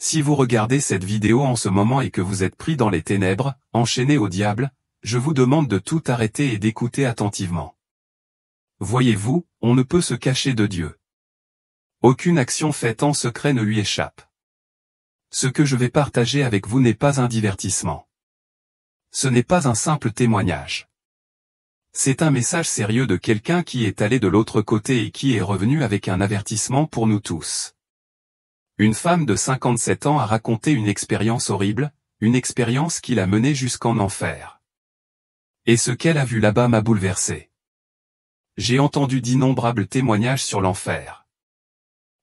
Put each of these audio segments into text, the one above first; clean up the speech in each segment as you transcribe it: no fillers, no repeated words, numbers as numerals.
Si vous regardez cette vidéo en ce moment et que vous êtes pris dans les ténèbres, enchaîné au diable, je vous demande de tout arrêter et d'écouter attentivement. Voyez-vous, on ne peut se cacher de Dieu. Aucune action faite en secret ne lui échappe. Ce que je vais partager avec vous n'est pas un divertissement. Ce n'est pas un simple témoignage. C'est un message sérieux de quelqu'un qui est allé de l'autre côté et qui est revenu avec un avertissement pour nous tous. Une femme de 57 ans a raconté une expérience horrible, une expérience qui l'a menée jusqu'en enfer. Et ce qu'elle a vu là-bas m'a bouleversé. J'ai entendu d'innombrables témoignages sur l'enfer.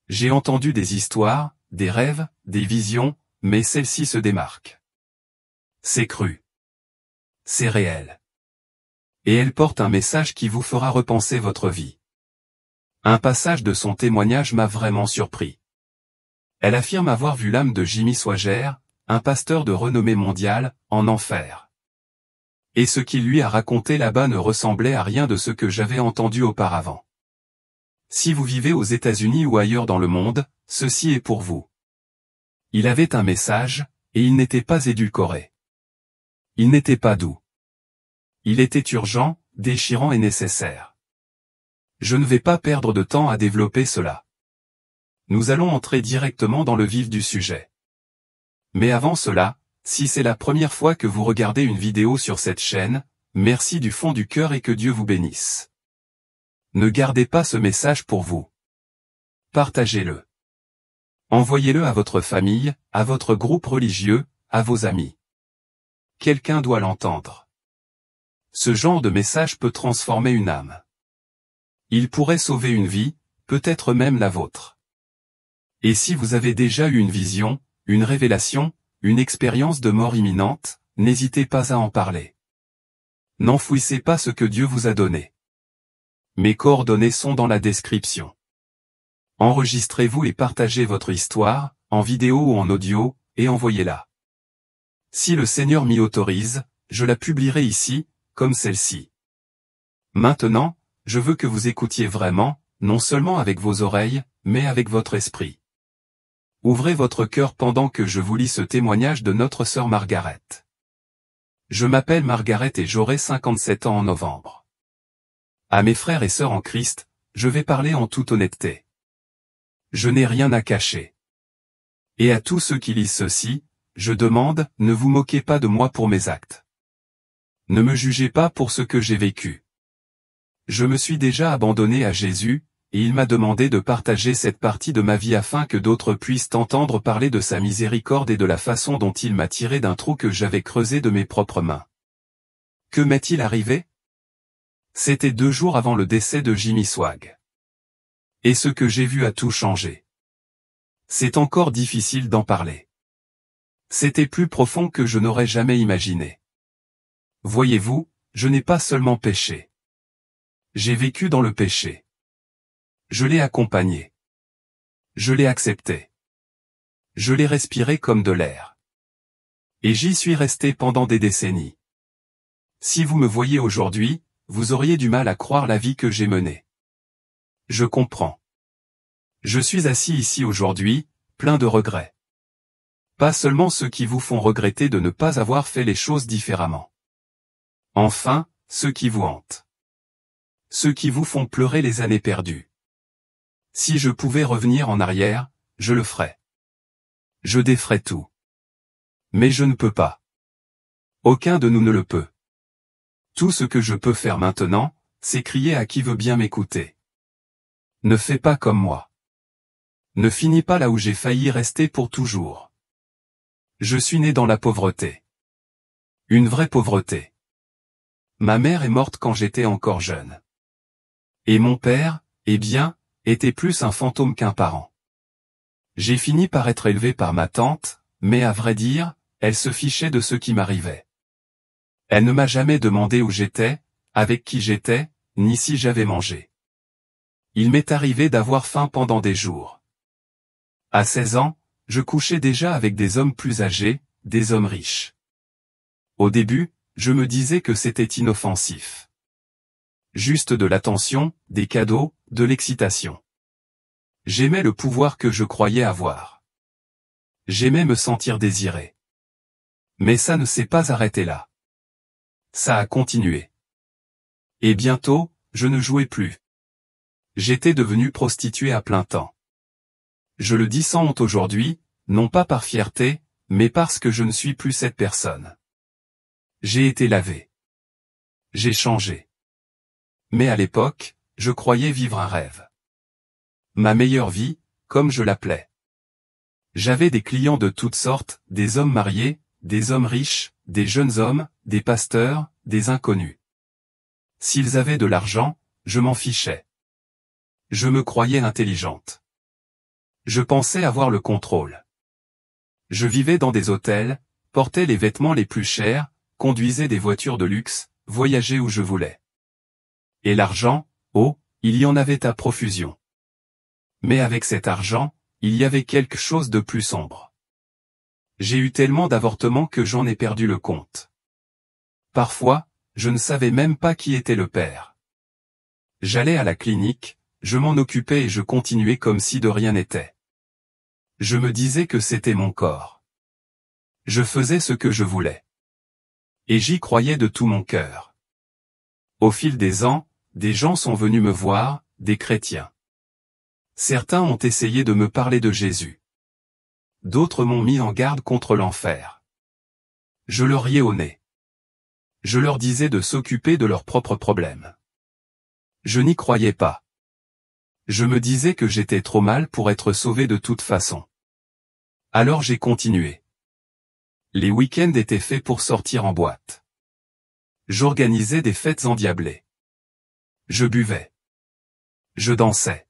J'ai entendu des histoires, des rêves, des visions, mais celle-ci se démarque. C'est cru. C'est réel. Et elle porte un message qui vous fera repenser votre vie. Un passage de son témoignage m'a vraiment surpris. Elle affirme avoir vu l'âme de Jimmy Swaggart, un pasteur de renommée mondiale, en enfer. Et ce qu'il lui a raconté là-bas ne ressemblait à rien de ce que j'avais entendu auparavant. Si vous vivez aux États-Unis ou ailleurs dans le monde, ceci est pour vous. Il avait un message, et il n'était pas édulcoré. Il n'était pas doux. Il était urgent, déchirant et nécessaire. Je ne vais pas perdre de temps à développer cela. Nous allons entrer directement dans le vif du sujet. Mais avant cela, si c'est la première fois que vous regardez une vidéo sur cette chaîne, merci du fond du cœur et que Dieu vous bénisse. Ne gardez pas ce message pour vous. Partagez-le. Envoyez-le à votre famille, à votre groupe religieux, à vos amis. Quelqu'un doit l'entendre. Ce genre de message peut transformer une âme. Il pourrait sauver une vie, peut-être même la vôtre. Et si vous avez déjà eu une vision, une révélation, une expérience de mort imminente, n'hésitez pas à en parler. N'enfouissez pas ce que Dieu vous a donné. Mes coordonnées sont dans la description. Enregistrez-vous et partagez votre histoire, en vidéo ou en audio, et envoyez-la. Si le Seigneur m'y autorise, je la publierai ici, comme celle-ci. Maintenant, je veux que vous écoutiez vraiment, non seulement avec vos oreilles, mais avec votre esprit. Ouvrez votre cœur pendant que je vous lis ce témoignage de notre sœur Margaret. Je m'appelle Margaret et j'aurai 57 ans en novembre. À mes frères et sœurs en Christ, je vais parler en toute honnêteté. Je n'ai rien à cacher. Et à tous ceux qui lisent ceci, je demande, ne vous moquez pas de moi pour mes actes. Ne me jugez pas pour ce que j'ai vécu. Je me suis déjà abandonné à Jésus, et il m'a demandé de partager cette partie de ma vie afin que d'autres puissent entendre parler de sa miséricorde et de la façon dont il m'a tiré d'un trou que j'avais creusé de mes propres mains. Que m'est-il arrivé? C'était 2 jours avant le décès de Jimmy Swaggart. Et ce que j'ai vu a tout changé. C'est encore difficile d'en parler. C'était plus profond que je n'aurais jamais imaginé. Voyez-vous, je n'ai pas seulement péché. J'ai vécu dans le péché. Je l'ai accompagné. Je l'ai accepté. Je l'ai respiré comme de l'air. Et j'y suis resté pendant des décennies. Si vous me voyez aujourd'hui, vous auriez du mal à croire la vie que j'ai menée. Je comprends. Je suis assis ici aujourd'hui, plein de regrets. Pas seulement ceux qui vous font regretter de ne pas avoir fait les choses différemment. Enfin, ceux qui vous hantent. Ceux qui vous font pleurer les années perdues. Si je pouvais revenir en arrière, je le ferais. Je déferais tout. Mais je ne peux pas. Aucun de nous ne le peut. Tout ce que je peux faire maintenant, c'est crier à qui veut bien m'écouter. Ne fais pas comme moi. Ne finis pas là où j'ai failli rester pour toujours. Je suis né dans la pauvreté. Une vraie pauvreté. Ma mère est morte quand j'étais encore jeune. Et mon père, eh bien, était plus un fantôme qu'un parent. J'ai fini par être élevé par ma tante, mais à vrai dire, elle se fichait de ce qui m'arrivait. Elle ne m'a jamais demandé où j'étais, avec qui j'étais, ni si j'avais mangé. Il m'est arrivé d'avoir faim pendant des jours. À 16 ans, je couchais déjà avec des hommes plus âgés, des hommes riches. Au début, je me disais que c'était inoffensif. Juste de l'attention, des cadeaux, de l'excitation. J'aimais le pouvoir que je croyais avoir. J'aimais me sentir désiré. Mais ça ne s'est pas arrêté là. Ça a continué. Et bientôt, je ne jouais plus. J'étais devenu prostituée à plein temps. Je le dis sans honte aujourd'hui, non pas par fierté, mais parce que je ne suis plus cette personne. J'ai été lavé. J'ai changé. Mais à l'époque, je croyais vivre un rêve. Ma meilleure vie, comme je l'appelais. J'avais des clients de toutes sortes, des hommes mariés, des hommes riches, des jeunes hommes, des pasteurs, des inconnus. S'ils avaient de l'argent, je m'en fichais. Je me croyais intelligente. Je pensais avoir le contrôle. Je vivais dans des hôtels, portais les vêtements les plus chers, conduisais des voitures de luxe, voyageais où je voulais. Et l'argent, oh, il y en avait à profusion. Mais avec cet argent, il y avait quelque chose de plus sombre. J'ai eu tellement d'avortements que j'en ai perdu le compte. Parfois, je ne savais même pas qui était le père. J'allais à la clinique, je m'en occupais et je continuais comme si de rien n'était. Je me disais que c'était mon corps. Je faisais ce que je voulais. Et j'y croyais de tout mon cœur. Au fil des ans, des gens sont venus me voir, des chrétiens. Certains ont essayé de me parler de Jésus. D'autres m'ont mis en garde contre l'enfer. Je leur riais au nez. Je leur disais de s'occuper de leurs propres problèmes. Je n'y croyais pas. Je me disais que j'étais trop mal pour être sauvé de toute façon. Alors j'ai continué. Les week-ends étaient faits pour sortir en boîte. J'organisais des fêtes endiablées. Je buvais. Je dansais.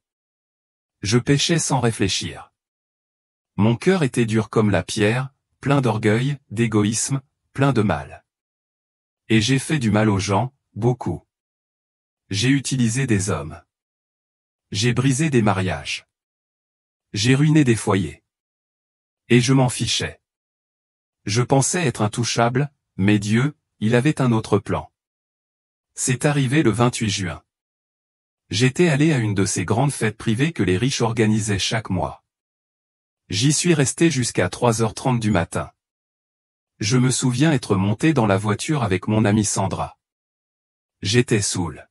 Je péchais sans réfléchir. Mon cœur était dur comme la pierre, plein d'orgueil, d'égoïsme, plein de mal. Et j'ai fait du mal aux gens, beaucoup. J'ai utilisé des hommes. J'ai brisé des mariages. J'ai ruiné des foyers. Et je m'en fichais. Je pensais être intouchable, mais Dieu, il avait un autre plan. C'est arrivé le 28 juin. J'étais allé à une de ces grandes fêtes privées que les riches organisaient chaque mois. J'y suis resté jusqu'à 3h30 du matin. Je me souviens être monté dans la voiture avec mon amie Sandra. J'étais saoul.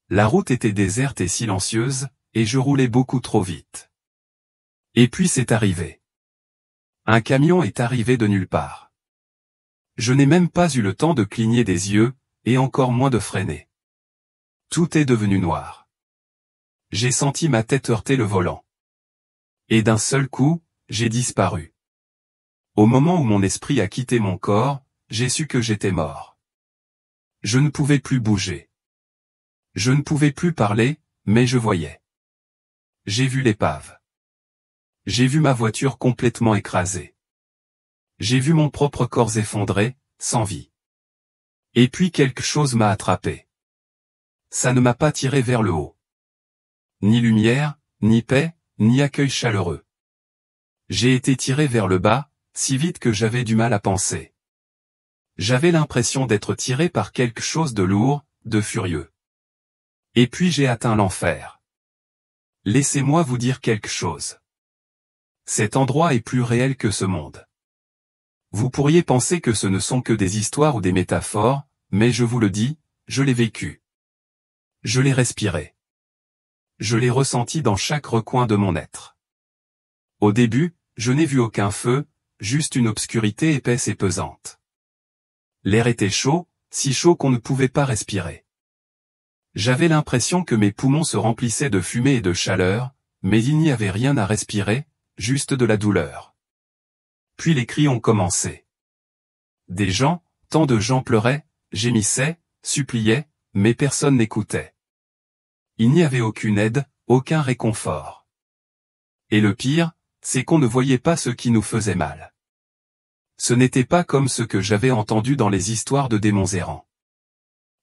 La route était déserte et silencieuse, et je roulais beaucoup trop vite. Et puis c'est arrivé. Un camion est arrivé de nulle part. Je n'ai même pas eu le temps de cligner des yeux, et encore moins de freiner. Tout est devenu noir. J'ai senti ma tête heurter le volant. Et d'un seul coup, j'ai disparu. Au moment où mon esprit a quitté mon corps, j'ai su que j'étais mort. Je ne pouvais plus bouger. Je ne pouvais plus parler, mais je voyais. J'ai vu l'épave. J'ai vu ma voiture complètement écrasée. J'ai vu mon propre corps effondré, sans vie. Et puis quelque chose m'a attrapé. Ça ne m'a pas tiré vers le haut. Ni lumière, ni paix, ni accueil chaleureux. J'ai été tiré vers le bas, si vite que j'avais du mal à penser. J'avais l'impression d'être tiré par quelque chose de lourd, de furieux. Et puis j'ai atteint l'enfer. Laissez-moi vous dire quelque chose. Cet endroit est plus réel que ce monde. Vous pourriez penser que ce ne sont que des histoires ou des métaphores, mais je vous le dis, je l'ai vécu. Je l'ai respiré. Je l'ai ressenti dans chaque recoin de mon être. Au début, je n'ai vu aucun feu, juste une obscurité épaisse et pesante. L'air était chaud, si chaud qu'on ne pouvait pas respirer. J'avais l'impression que mes poumons se remplissaient de fumée et de chaleur, mais il n'y avait rien à respirer, juste de la douleur. Puis les cris ont commencé. Des gens, tant de gens pleuraient, gémissaient, suppliaient, mais personne n'écoutait. Il n'y avait aucune aide, aucun réconfort. Et le pire, c'est qu'on ne voyait pas ce qui nous faisait mal. Ce n'était pas comme ce que j'avais entendu dans les histoires de démons errants.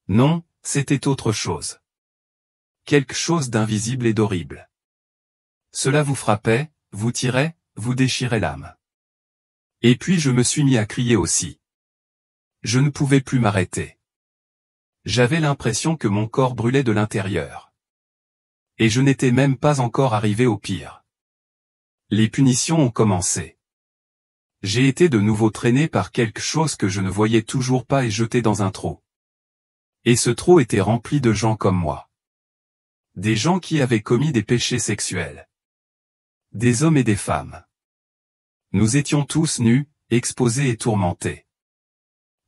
Non, c'était autre chose. Quelque chose d'invisible et d'horrible. Cela vous frappait, vous tirait, vous déchirait l'âme. Et puis je me suis mis à crier aussi. Je ne pouvais plus m'arrêter. J'avais l'impression que mon corps brûlait de l'intérieur. Et je n'étais même pas encore arrivé au pire. Les punitions ont commencé. J'ai été de nouveau traîné par quelque chose que je ne voyais toujours pas et jeté dans un trou. Et ce trou était rempli de gens comme moi. Des gens qui avaient commis des péchés sexuels. Des hommes et des femmes. Nous étions tous nus, exposés et tourmentés.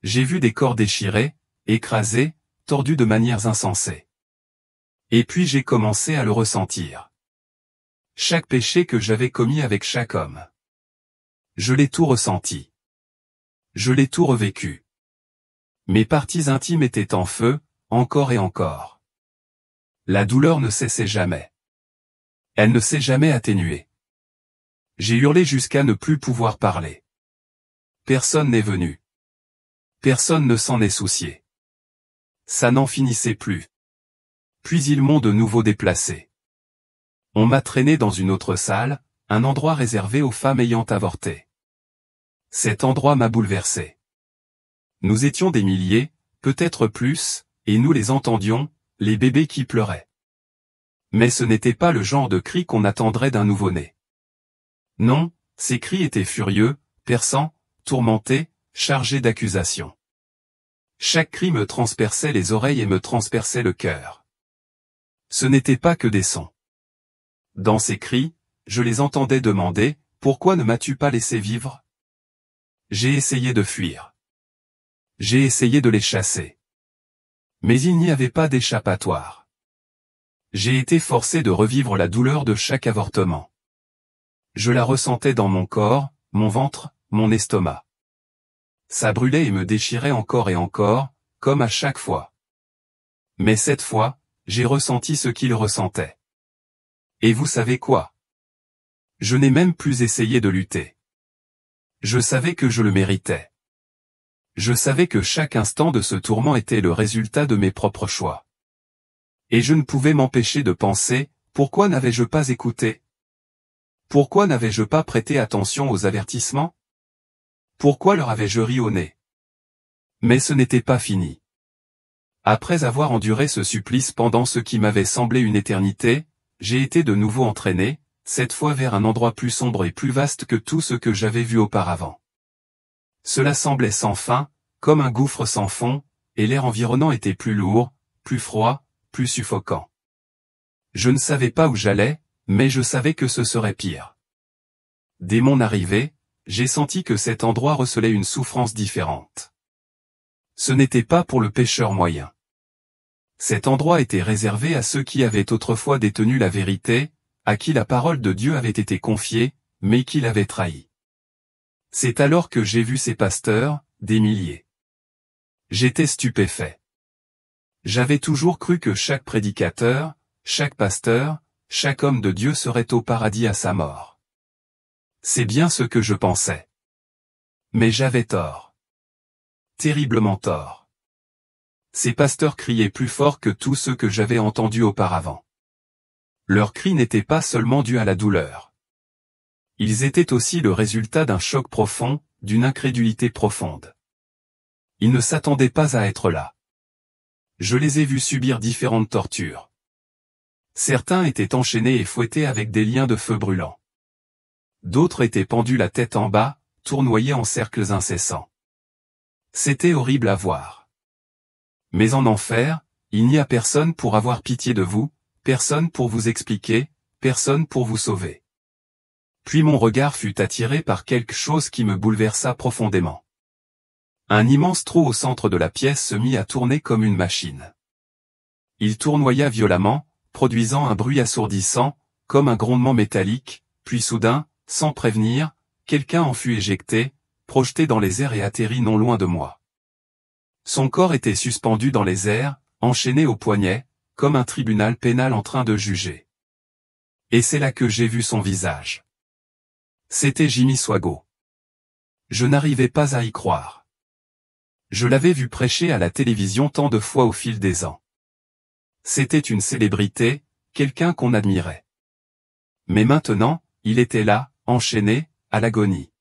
J'ai vu des corps déchirés, écrasés, tordus de manières insensées. Et puis j'ai commencé à le ressentir. Chaque péché que j'avais commis avec chaque homme. Je l'ai tout ressenti. Je l'ai tout revécu. Mes parties intimes étaient en feu, encore et encore. La douleur ne cessait jamais. Elle ne s'est jamais atténuée. J'ai hurlé jusqu'à ne plus pouvoir parler. Personne n'est venu. Personne ne s'en est soucié. Ça n'en finissait plus. Puis ils m'ont de nouveau déplacé. On m'a traîné dans une autre salle, un endroit réservé aux femmes ayant avorté. Cet endroit m'a bouleversé. Nous étions des milliers, peut-être plus, et nous les entendions, les bébés qui pleuraient. Mais ce n'était pas le genre de cri qu'on attendrait d'un nouveau-né. Non, ces cris étaient furieux, perçants, tourmentés, chargés d'accusations. Chaque cri me transperçait les oreilles et me transperçait le cœur. Ce n'était pas que des sons. Dans ces cris, je les entendais demander, « Pourquoi ne m'as-tu pas laissé vivre ?» J'ai essayé de fuir. J'ai essayé de les chasser. Mais il n'y avait pas d'échappatoire. J'ai été forcé de revivre la douleur de chaque avortement. Je la ressentais dans mon corps, mon ventre, mon estomac. Ça brûlait et me déchirait encore et encore, comme à chaque fois. Mais cette fois, j'ai ressenti ce qu'il ressentait. Et vous savez quoi? Je n'ai même plus essayé de lutter. Je savais que je le méritais. Je savais que chaque instant de ce tourment était le résultat de mes propres choix. Et je ne pouvais m'empêcher de penser, pourquoi n'avais-je pas écouté? Pourquoi n'avais-je pas prêté attention aux avertissements? Pourquoi leur avais-je ri au nez? Mais ce n'était pas fini. Après avoir enduré ce supplice pendant ce qui m'avait semblé une éternité, j'ai été de nouveau entraîné, cette fois vers un endroit plus sombre et plus vaste que tout ce que j'avais vu auparavant. Cela semblait sans fin, comme un gouffre sans fond, et l'air environnant était plus lourd, plus froid, plus suffocant. Je ne savais pas où j'allais, mais je savais que ce serait pire. Dès mon arrivée, j'ai senti que cet endroit recelait une souffrance différente. Ce n'était pas pour le pécheur moyen. Cet endroit était réservé à ceux qui avaient autrefois détenu la vérité, à qui la parole de Dieu avait été confiée, mais qui l'avaient trahi. C'est alors que j'ai vu ces pasteurs, des milliers. J'étais stupéfait. J'avais toujours cru que chaque prédicateur, chaque pasteur, chaque homme de Dieu serait au paradis à sa mort. C'est bien ce que je pensais. Mais j'avais tort. Terriblement tort. Ces pasteurs criaient plus fort que tous ceux que j'avais entendus auparavant. Leurs cris n'étaient pas seulement dus à la douleur. Ils étaient aussi le résultat d'un choc profond, d'une incrédulité profonde. Ils ne s'attendaient pas à être là. Je les ai vus subir différentes tortures. Certains étaient enchaînés et fouettés avec des liens de feu brûlants. D'autres étaient pendus la tête en bas, tournoyés en cercles incessants. C'était horrible à voir. Mais en enfer, il n'y a personne pour avoir pitié de vous, personne pour vous expliquer, personne pour vous sauver. Puis mon regard fut attiré par quelque chose qui me bouleversa profondément. Un immense trou au centre de la pièce se mit à tourner comme une machine. Il tournoya violemment, produisant un bruit assourdissant, comme un grondement métallique, puis soudain, sans prévenir, quelqu'un en fut éjecté, projeté dans les airs et atterrit non loin de moi. Son corps était suspendu dans les airs, enchaîné au poignet, comme un tribunal pénal en train de juger. Et c'est là que j'ai vu son visage. C'était Jimmy Swaggart. Je n'arrivais pas à y croire. Je l'avais vu prêcher à la télévision tant de fois au fil des ans. C'était une célébrité, quelqu'un qu'on admirait. Mais maintenant, il était là, enchaîné, à l'agonie.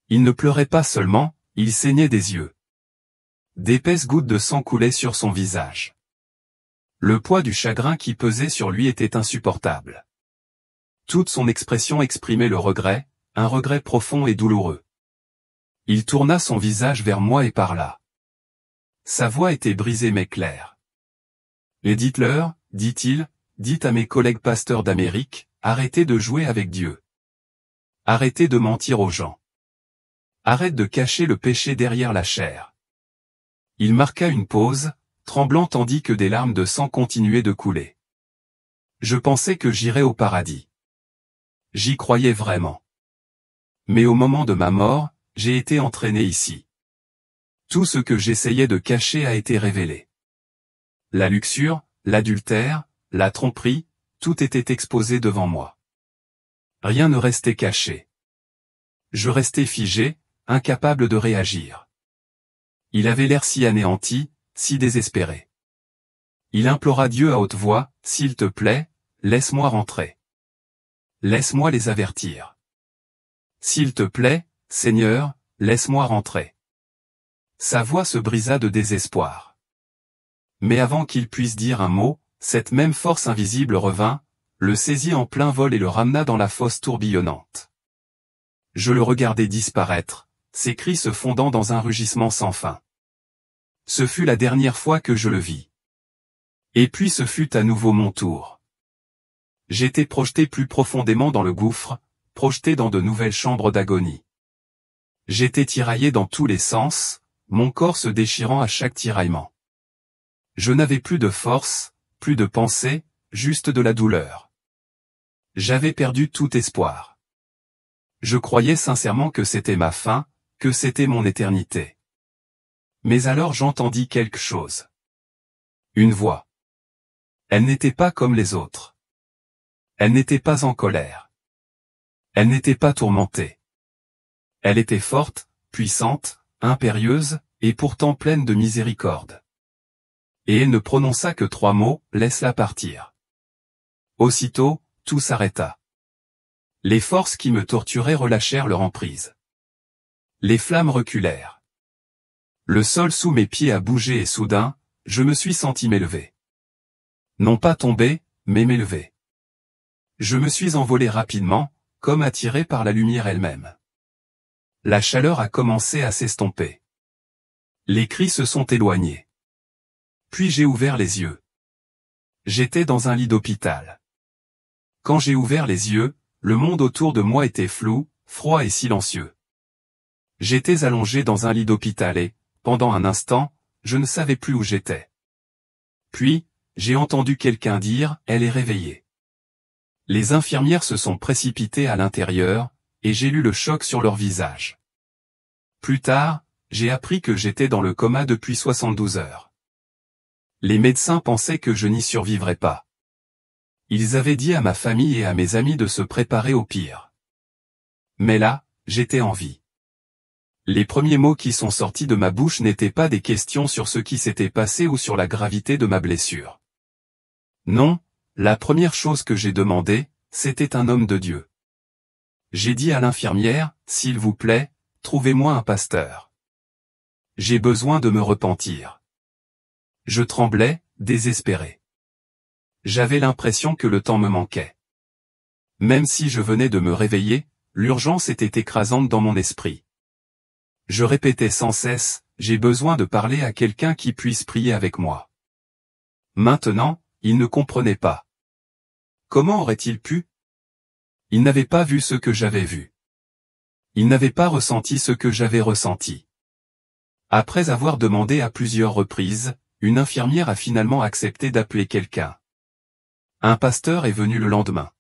Il ne pleurait pas seulement, il saignait des yeux. D'épaisses gouttes de sang coulaient sur son visage. Le poids du chagrin qui pesait sur lui était insupportable. Toute son expression exprimait le regret, un regret profond et douloureux. Il tourna son visage vers moi et parla. Sa voix était brisée mais claire. Et dites-leur, dit-il, dites à mes collègues pasteurs d'Amérique, arrêtez de jouer avec Dieu. Arrêtez de mentir aux gens. Arrête de cacher le péché derrière la chair. Il marqua une pause, tremblant tandis que des larmes de sang continuaient de couler. Je pensais que j'irais au paradis. J'y croyais vraiment. Mais au moment de ma mort, j'ai été entraîné ici. Tout ce que j'essayais de cacher a été révélé. La luxure, l'adultère, la tromperie, tout était exposé devant moi. Rien ne restait caché. Je restais figé, incapable de réagir. Il avait l'air si anéanti, si désespéré. Il implora Dieu à haute voix, « S'il te plaît, laisse-moi rentrer. Laisse-moi les avertir. S'il te plaît, Seigneur, laisse-moi rentrer. » Sa voix se brisa de désespoir. Mais avant qu'il puisse dire un mot, cette même force invisible revint, le saisit en plein vol et le ramena dans la fosse tourbillonnante. Je le regardai disparaître, ses cris se fondant dans un rugissement sans fin. Ce fut la dernière fois que je le vis. Et puis ce fut à nouveau mon tour. J'étais projeté plus profondément dans le gouffre, projeté dans de nouvelles chambres d'agonie. J'étais tiraillé dans tous les sens, mon corps se déchirant à chaque tiraillement. Je n'avais plus de force, plus de pensée, juste de la douleur. J'avais perdu tout espoir. Je croyais sincèrement que c'était ma fin, que c'était mon éternité. Mais alors j'entendis quelque chose. Une voix. Elle n'était pas comme les autres. Elle n'était pas en colère. Elle n'était pas tourmentée. Elle était forte, puissante, impérieuse, et pourtant pleine de miséricorde. Et elle ne prononça que 3 mots, « Laisse-la partir ». Aussitôt, tout s'arrêta. Les forces qui me torturaient relâchèrent leur emprise. Les flammes reculèrent. Le sol sous mes pieds a bougé et soudain, je me suis senti m'élever. Non pas tomber, mais m'élever. Je me suis envolé rapidement, comme attiré par la lumière elle-même. La chaleur a commencé à s'estomper. Les cris se sont éloignés. Puis j'ai ouvert les yeux. J'étais dans un lit d'hôpital. Quand j'ai ouvert les yeux, le monde autour de moi était flou, froid et silencieux. J'étais allongé dans un lit d'hôpital et, pendant un instant, je ne savais plus où j'étais. Puis, j'ai entendu quelqu'un dire « Elle est réveillée ». Les infirmières se sont précipitées à l'intérieur, et j'ai lu le choc sur leur visage. Plus tard, j'ai appris que j'étais dans le coma depuis 72 heures. Les médecins pensaient que je n'y survivrais pas. Ils avaient dit à ma famille et à mes amis de se préparer au pire. Mais là, j'étais en vie. Les premiers mots qui sont sortis de ma bouche n'étaient pas des questions sur ce qui s'était passé ou sur la gravité de ma blessure. Non, la première chose que j'ai demandé, c'était un homme de Dieu. J'ai dit à l'infirmière, « S'il vous plaît, trouvez-moi un pasteur. J'ai besoin de me repentir. » Je tremblais, désespéré. J'avais l'impression que le temps me manquait. Même si je venais de me réveiller, l'urgence était écrasante dans mon esprit. Je répétais sans cesse, j'ai besoin de parler à quelqu'un qui puisse prier avec moi. Maintenant, il ne comprenait pas. Comment aurait-il pu? Il n'avait pas vu ce que j'avais vu. Il n'avait pas ressenti ce que j'avais ressenti. Après avoir demandé à plusieurs reprises, une infirmière a finalement accepté d'appeler quelqu'un. Un pasteur est venu le lendemain.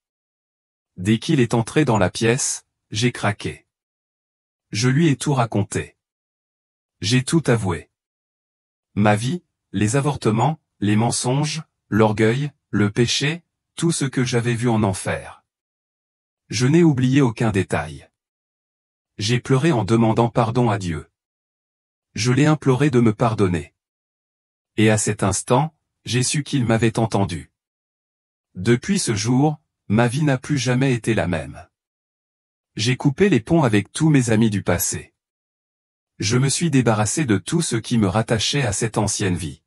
Dès qu'il est entré dans la pièce, j'ai craqué. Je lui ai tout raconté. J'ai tout avoué. Ma vie, les avortements, les mensonges, l'orgueil, le péché, tout ce que j'avais vu en enfer. Je n'ai oublié aucun détail. J'ai pleuré en demandant pardon à Dieu. Je l'ai imploré de me pardonner. Et à cet instant, j'ai su qu'il m'avait entendu. Depuis ce jour, ma vie n'a plus jamais été la même. J'ai coupé les ponts avec tous mes amis du passé. Je me suis débarrassé de tout ce qui me rattachait à cette ancienne vie.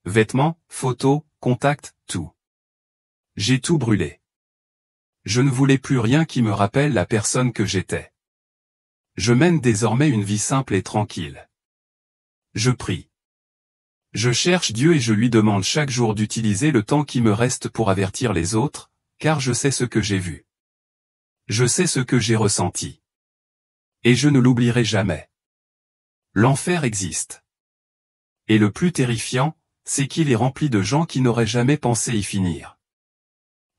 Vêtements, photos, contacts, tout. J'ai tout brûlé. Je ne voulais plus rien qui me rappelle la personne que j'étais. Je mène désormais une vie simple et tranquille. Je prie. Je cherche Dieu et je lui demande chaque jour d'utiliser le temps qui me reste pour avertir les autres, car je sais ce que j'ai vu. Je sais ce que j'ai ressenti. Et je ne l'oublierai jamais. L'enfer existe. Et le plus terrifiant, c'est qu'il est rempli de gens qui n'auraient jamais pensé y finir.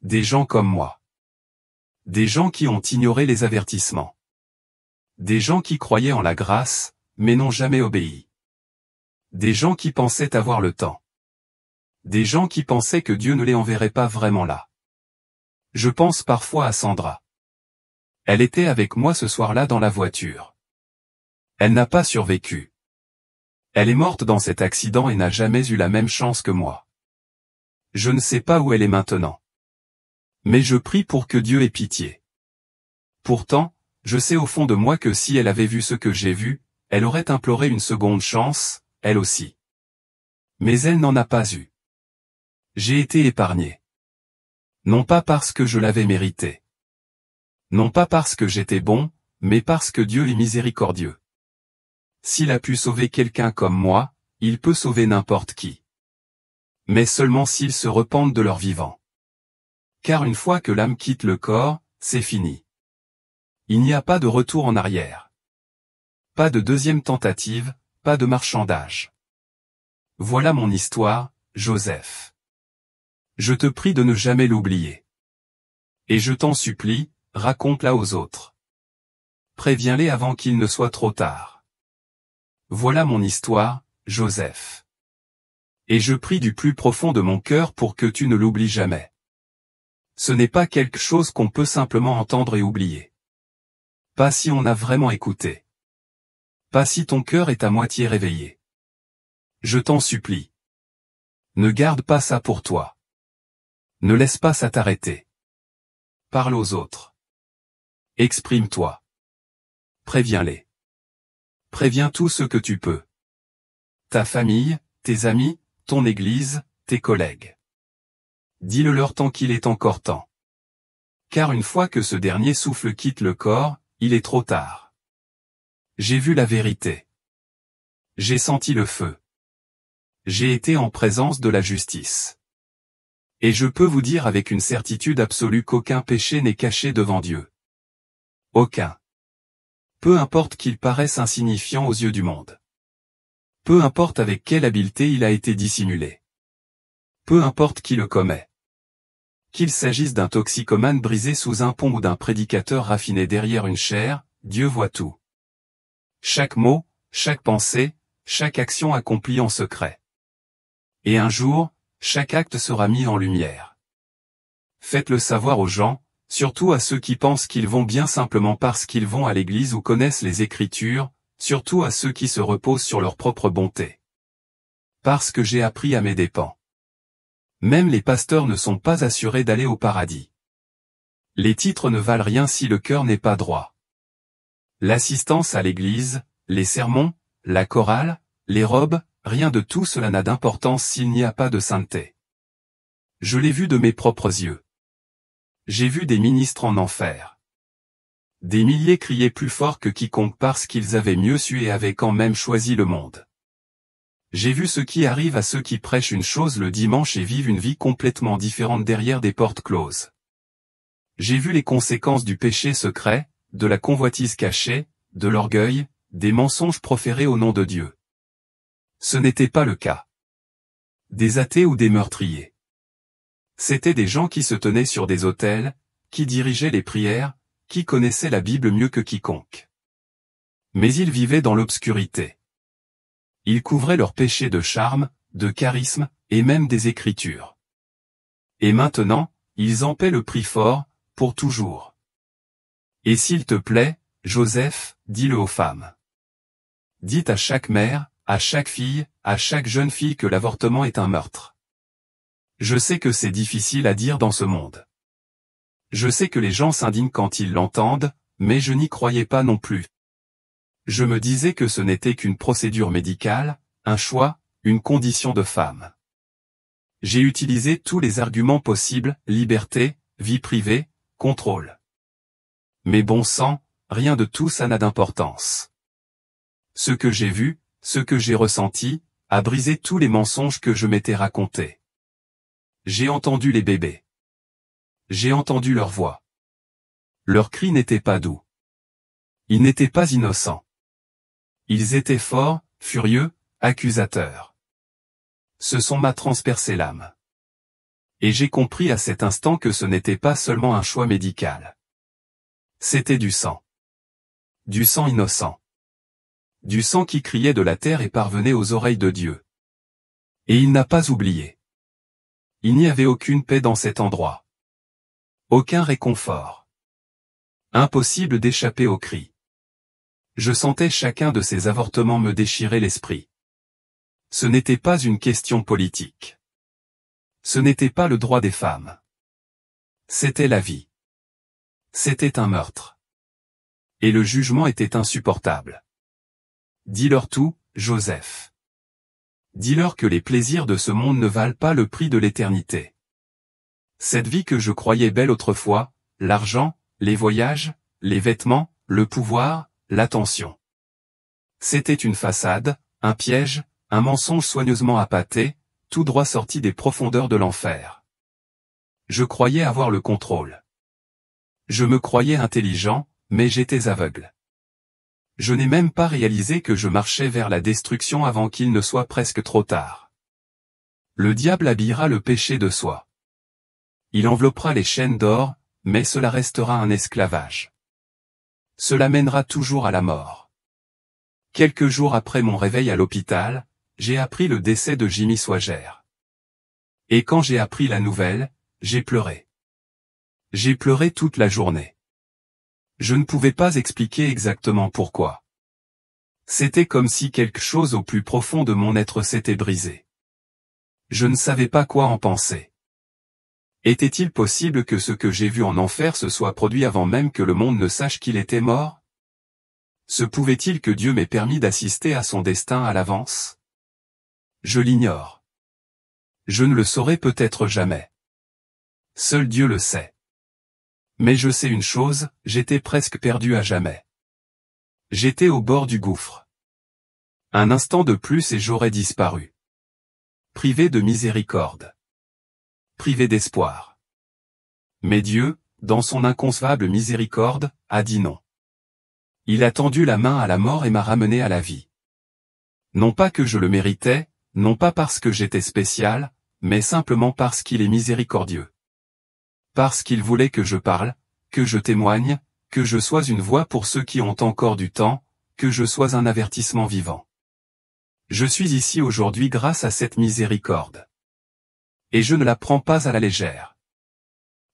Des gens comme moi. Des gens qui ont ignoré les avertissements. Des gens qui croyaient en la grâce, mais n'ont jamais obéi. Des gens qui pensaient avoir le temps. Des gens qui pensaient que Dieu ne les enverrait pas vraiment là. Je pense parfois à Sandra. Elle était avec moi ce soir-là dans la voiture. Elle n'a pas survécu. Elle est morte dans cet accident et n'a jamais eu la même chance que moi. Je ne sais pas où elle est maintenant. Mais je prie pour que Dieu ait pitié. Pourtant, je sais au fond de moi que si elle avait vu ce que j'ai vu, elle aurait imploré une seconde chance, elle aussi. Mais elle n'en a pas eu. J'ai été épargné. Non pas parce que je l'avais mérité. Non pas parce que j'étais bon, mais parce que Dieu est miséricordieux. S'il a pu sauver quelqu'un comme moi, il peut sauver n'importe qui. Mais seulement s'ils se repentent de leur vivant. Car une fois que l'âme quitte le corps, c'est fini. Il n'y a pas de retour en arrière. Pas de deuxième tentative, pas de marchandage. Voilà mon histoire, Joseph. Je te prie de ne jamais l'oublier. Et je t'en supplie, raconte-la aux autres. Préviens-les avant qu'il ne soit trop tard. Voilà mon histoire, Joseph. Et je prie du plus profond de mon cœur pour que tu ne l'oublies jamais. Ce n'est pas quelque chose qu'on peut simplement entendre et oublier. Pas si on a vraiment écouté. Pas si ton cœur est à moitié réveillé. Je t'en supplie. Ne garde pas ça pour toi. Ne laisse pas ça t'arrêter. Parle aux autres. Exprime-toi. Préviens-les. Préviens tout ce que tu peux. Ta famille, tes amis, ton église, tes collègues. Dis-le leur tant qu'il est encore temps. Car une fois que ce dernier souffle quitte le corps, il est trop tard. J'ai vu la vérité. J'ai senti le feu. J'ai été en présence de la justice. Et je peux vous dire avec une certitude absolue qu'aucun péché n'est caché devant Dieu. Aucun. Peu importe qu'il paraisse insignifiant aux yeux du monde. Peu importe avec quelle habileté il a été dissimulé. Peu importe qui le commet. Qu'il s'agisse d'un toxicomane brisé sous un pont ou d'un prédicateur raffiné derrière une chaire, Dieu voit tout. Chaque mot, chaque pensée, chaque action accomplie en secret. Et un jour, chaque acte sera mis en lumière. Faites-le savoir aux gens, surtout à ceux qui pensent qu'ils vont bien simplement parce qu'ils vont à l'église ou connaissent les Écritures, surtout à ceux qui se reposent sur leur propre bonté. Parce que j'ai appris à mes dépens. Même les pasteurs ne sont pas assurés d'aller au paradis. Les titres ne valent rien si le cœur n'est pas droit. L'assistance à l'église, les sermons, la chorale, les robes, rien de tout cela n'a d'importance s'il n'y a pas de sainteté. Je l'ai vu de mes propres yeux. J'ai vu des ministres en enfer. Des milliers criaient plus fort que quiconque parce qu'ils avaient mieux su et avaient quand même choisi le monde. J'ai vu ce qui arrive à ceux qui prêchent une chose le dimanche et vivent une vie complètement différente derrière des portes closes. J'ai vu les conséquences du péché secret, de la convoitise cachée, de l'orgueil, des mensonges proférés au nom de Dieu. Ce n'était pas le cas des athées ou des meurtriers. C'étaient des gens qui se tenaient sur des autels, qui dirigeaient les prières, qui connaissaient la Bible mieux que quiconque. Mais ils vivaient dans l'obscurité. Ils couvraient leurs péchés de charme, de charisme, et même des Écritures. Et maintenant, ils en paient le prix fort, pour toujours. Et s'il te plaît, Joseph, dis-le aux femmes. Dites à chaque mère, à chaque fille, à chaque jeune fille que l'avortement est un meurtre. Je sais que c'est difficile à dire dans ce monde. Je sais que les gens s'indignent quand ils l'entendent, mais je n'y croyais pas non plus. Je me disais que ce n'était qu'une procédure médicale, un choix, une condition de femme. J'ai utilisé tous les arguments possibles, liberté, vie privée, contrôle. Mais bon sang, rien de tout ça n'a d'importance. Ce que j'ai vu, ce que j'ai ressenti, a brisé tous les mensonges que je m'étais racontés. J'ai entendu les bébés. J'ai entendu leur voix. Leurs cris n'étaient pas doux. Ils n'étaient pas innocents. Ils étaient forts, furieux, accusateurs. Ce son m'a transpercé l'âme. Et j'ai compris à cet instant que ce n'était pas seulement un choix médical. C'était du sang. Du sang innocent. Du sang qui criait de la terre et parvenait aux oreilles de Dieu. Et il n'a pas oublié. Il n'y avait aucune paix dans cet endroit. Aucun réconfort. Impossible d'échapper aux cris. Je sentais chacun de ces avortements me déchirer l'esprit. Ce n'était pas une question politique. Ce n'était pas le droit des femmes. C'était la vie. C'était un meurtre. Et le jugement était insupportable. Dis-leur tout, Joseph. Dis-leur que les plaisirs de ce monde ne valent pas le prix de l'éternité. Cette vie que je croyais belle autrefois, l'argent, les voyages, les vêtements, le pouvoir, l'attention. C'était une façade, un piège, un mensonge soigneusement appâté, tout droit sorti des profondeurs de l'enfer. Je croyais avoir le contrôle. Je me croyais intelligent, mais j'étais aveugle. Je n'ai même pas réalisé que je marchais vers la destruction avant qu'il ne soit presque trop tard. Le diable habillera le péché de soie. Il enveloppera les chaînes d'or, mais cela restera un esclavage. Cela mènera toujours à la mort. Quelques jours après mon réveil à l'hôpital, j'ai appris le décès de Jimmy Swaggart. Et quand j'ai appris la nouvelle, j'ai pleuré. J'ai pleuré toute la journée. Je ne pouvais pas expliquer exactement pourquoi. C'était comme si quelque chose au plus profond de mon être s'était brisé. Je ne savais pas quoi en penser. Était-il possible que ce que j'ai vu en enfer se soit produit avant même que le monde ne sache qu'il était mort? Se pouvait-il que Dieu m'ait permis d'assister à son destin à l'avance? Je l'ignore. Je ne le saurai peut-être jamais. Seul Dieu le sait. Mais je sais une chose, j'étais presque perdu à jamais. J'étais au bord du gouffre. Un instant de plus et j'aurais disparu. Privé de miséricorde. Privé d'espoir. Mais Dieu, dans son inconcevable miséricorde, a dit non. Il a tendu la main à la mort et m'a ramené à la vie. Non pas que je le méritais, non pas parce que j'étais spécial, mais simplement parce qu'il est miséricordieux. Parce qu'il voulait que je parle, que je témoigne, que je sois une voix pour ceux qui ont encore du temps, que je sois un avertissement vivant. Je suis ici aujourd'hui grâce à cette miséricorde. Et je ne la prends pas à la légère.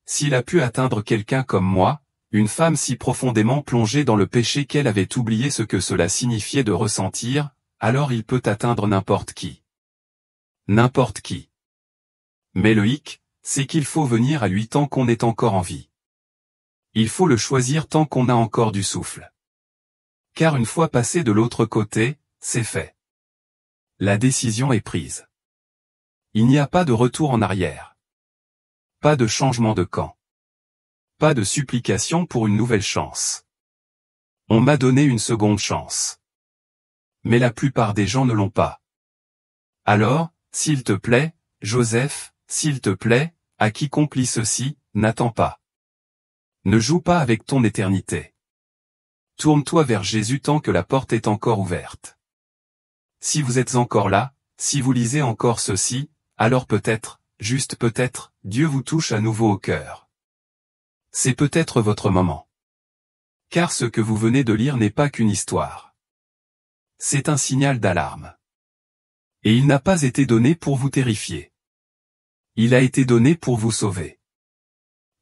S'il a pu atteindre quelqu'un comme moi, une femme si profondément plongée dans le péché qu'elle avait oublié ce que cela signifiait de ressentir, alors il peut atteindre n'importe qui. N'importe qui. Mais le hic, c'est qu'il faut venir à lui tant qu'on est encore en vie. Il faut le choisir tant qu'on a encore du souffle. Car une fois passé de l'autre côté, c'est fait. La décision est prise. Il n'y a pas de retour en arrière. Pas de changement de camp. Pas de supplication pour une nouvelle chance. On m'a donné une seconde chance. Mais la plupart des gens ne l'ont pas. Alors, s'il te plaît, Joseph, s'il te plaît, à quiconque lit ceci, n'attends pas. Ne joue pas avec ton éternité. Tourne-toi vers Jésus tant que la porte est encore ouverte. Si vous êtes encore là, si vous lisez encore ceci, alors peut-être, juste peut-être, Dieu vous touche à nouveau au cœur. C'est peut-être votre moment. Car ce que vous venez de lire n'est pas qu'une histoire. C'est un signal d'alarme. Et il n'a pas été donné pour vous terrifier. Il a été donné pour vous sauver.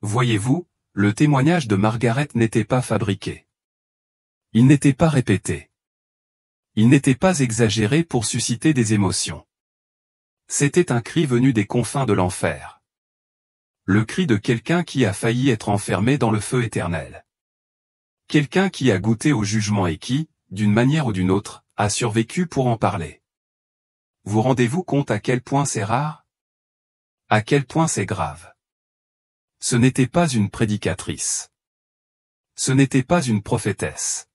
Voyez-vous, le témoignage de Margaret n'était pas fabriqué. Il n'était pas répété. Il n'était pas exagéré pour susciter des émotions. C'était un cri venu des confins de l'enfer. Le cri de quelqu'un qui a failli être enfermé dans le feu éternel. Quelqu'un qui a goûté au jugement et qui, d'une manière ou d'une autre, a survécu pour en parler. Vous rendez-vous compte à quel point c'est rare? À quel point c'est grave? Ce n'était pas une prédicatrice. ce n'était pas une prophétesse.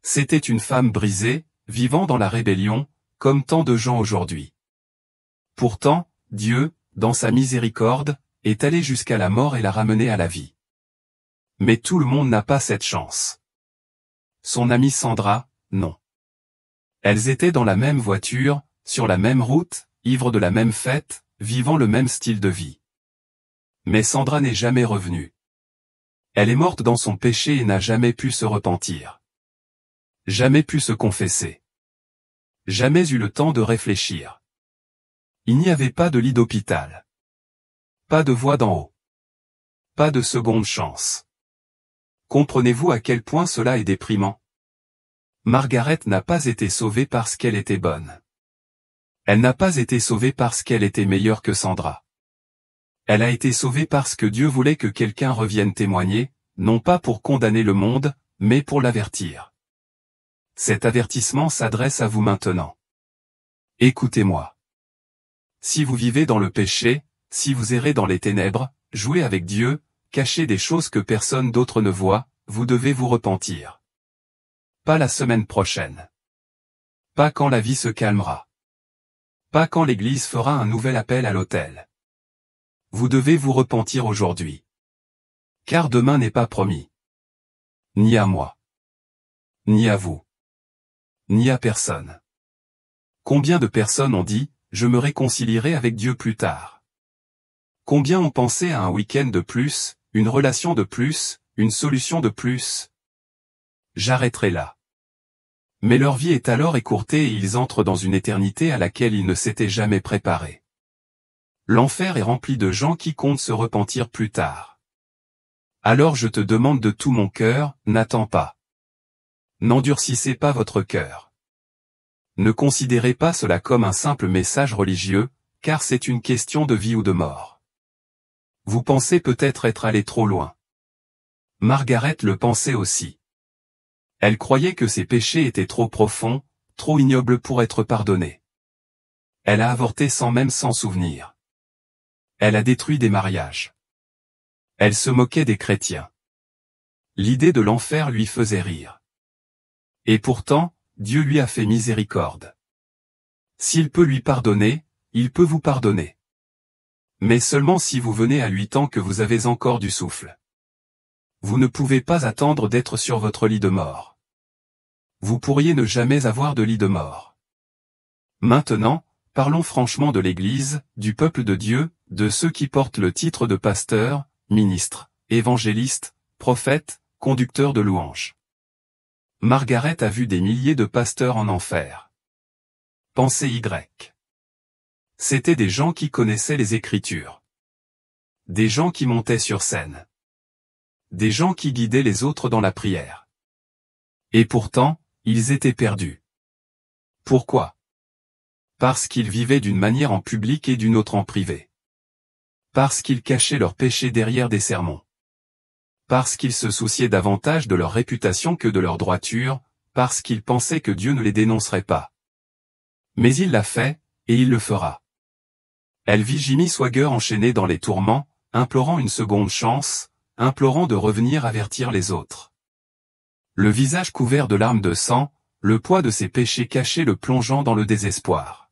C'était une femme brisée, vivant dans la rébellion, comme tant de gens aujourd'hui. Pourtant, Dieu, dans sa miséricorde, est allé jusqu'à la mort et l'a ramenée à la vie. Mais tout le monde n'a pas cette chance. Son amie Sandra, non. Elles étaient dans la même voiture, sur la même route, ivres de la même fête, vivant le même style de vie. Mais Sandra n'est jamais revenue. Elle est morte dans son péché et n'a jamais pu se repentir. Jamais pu se confesser. Jamais eu le temps de réfléchir. Il n'y avait pas de lit d'hôpital. Pas de voix d'en haut. Pas de seconde chance. Comprenez-vous à quel point cela est déprimant? Margaret n'a pas été sauvée parce qu'elle était bonne. Elle n'a pas été sauvée parce qu'elle était meilleure que Sandra. Elle a été sauvée parce que Dieu voulait que quelqu'un revienne témoigner, non pas pour condamner le monde, mais pour l'avertir. Cet avertissement s'adresse à vous maintenant. Écoutez-moi. Si vous vivez dans le péché, si vous errez dans les ténèbres, jouez avec Dieu, cachez des choses que personne d'autre ne voit, vous devez vous repentir. Pas la semaine prochaine. Pas quand la vie se calmera. Pas quand l'Église fera un nouvel appel à l'autel. Vous devez vous repentir aujourd'hui. Car demain n'est pas promis. Ni à moi. Ni à vous. Ni à personne. Combien de personnes ont dit, je me réconcilierai avec Dieu plus tard? Combien ont pensé à un week-end de plus, une relation de plus, une solution de plus? J'arrêterai là. Mais leur vie est alors écourtée et ils entrent dans une éternité à laquelle ils ne s'étaient jamais préparés. L'enfer est rempli de gens qui comptent se repentir plus tard. Alors je te demande de tout mon cœur, n'attends pas. N'endurcissez pas votre cœur. Ne considérez pas cela comme un simple message religieux, car c'est une question de vie ou de mort. Vous pensez peut-être être allé trop loin. Margaret le pensait aussi. Elle croyait que ses péchés étaient trop profonds, trop ignobles pour être pardonnés. Elle a avorté sans même s'en souvenir. Elle a détruit des mariages. Elle se moquait des chrétiens. L'idée de l'enfer lui faisait rire. Et pourtant, Dieu lui a fait miséricorde. S'il peut lui pardonner, il peut vous pardonner. Mais seulement si vous venez à lui tant que vous avez encore du souffle. Vous ne pouvez pas attendre d'être sur votre lit de mort. Vous pourriez ne jamais avoir de lit de mort. Maintenant, parlons franchement de l'Église, du peuple de Dieu, de ceux qui portent le titre de pasteur, ministre, évangéliste, prophète, conducteur de louanges. Margaret a vu des milliers de pasteurs en enfer. Pensée Y. C'étaient des gens qui connaissaient les Écritures. Des gens qui montaient sur scène. Des gens qui guidaient les autres dans la prière. Et pourtant, ils étaient perdus. Pourquoi? Parce qu'ils vivaient d'une manière en public et d'une autre en privé. Parce qu'ils cachaient leurs péchés derrière des sermons. Parce qu'ils se souciaient davantage de leur réputation que de leur droiture, parce qu'ils pensaient que Dieu ne les dénoncerait pas. Mais il l'a fait, et il le fera. Elle vit Jimmy Swaggart enchaîné dans les tourments, implorant une seconde chance, implorant de revenir avertir les autres. Le visage couvert de larmes de sang, le poids de ses péchés cachés le plongeant dans le désespoir.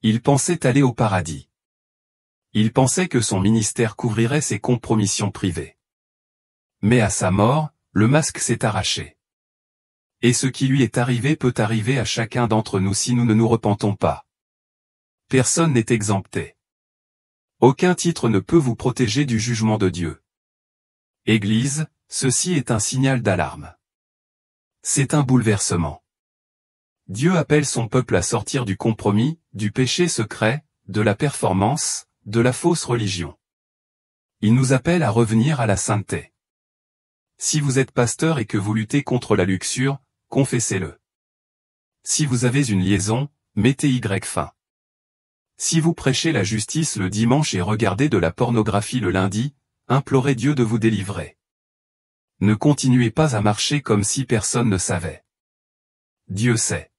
Il pensait aller au paradis. Il pensait que son ministère couvrirait ses compromissions privées. Mais à sa mort, le masque s'est arraché. Et ce qui lui est arrivé peut arriver à chacun d'entre nous si nous ne nous repentons pas. Personne n'est exempté. Aucun titre ne peut vous protéger du jugement de Dieu. Église, ceci est un signal d'alarme. C'est un bouleversement. Dieu appelle son peuple à sortir du compromis, du péché secret, de la performance, de la fausse religion. Il nous appelle à revenir à la sainteté. Si vous êtes pasteur et que vous luttez contre la luxure, confessez-le. Si vous avez une liaison, mettez Y fin. Si vous prêchez la justice le dimanche et regardez de la pornographie le lundi, implorez Dieu de vous délivrer. Ne continuez pas à marcher comme si personne ne savait. Dieu sait.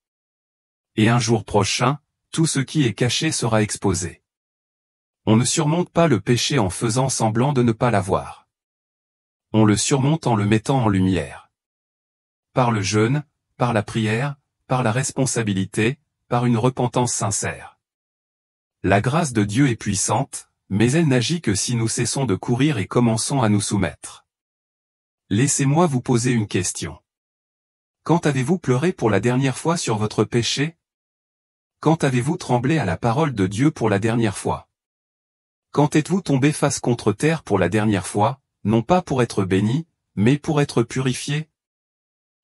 Et un jour prochain, tout ce qui est caché sera exposé. On ne surmonte pas le péché en faisant semblant de ne pas l'avoir. On le surmonte en le mettant en lumière. Par le jeûne, par la prière, par la responsabilité, par une repentance sincère. La grâce de Dieu est puissante, mais elle n'agit que si nous cessons de courir et commençons à nous soumettre. Laissez-moi vous poser une question. Quand avez-vous pleuré pour la dernière fois sur votre péché? Quand avez-vous tremblé à la parole de Dieu pour la dernière fois? Quand êtes-vous tombé face contre terre pour la dernière fois, non pas pour être béni, mais pour être purifié?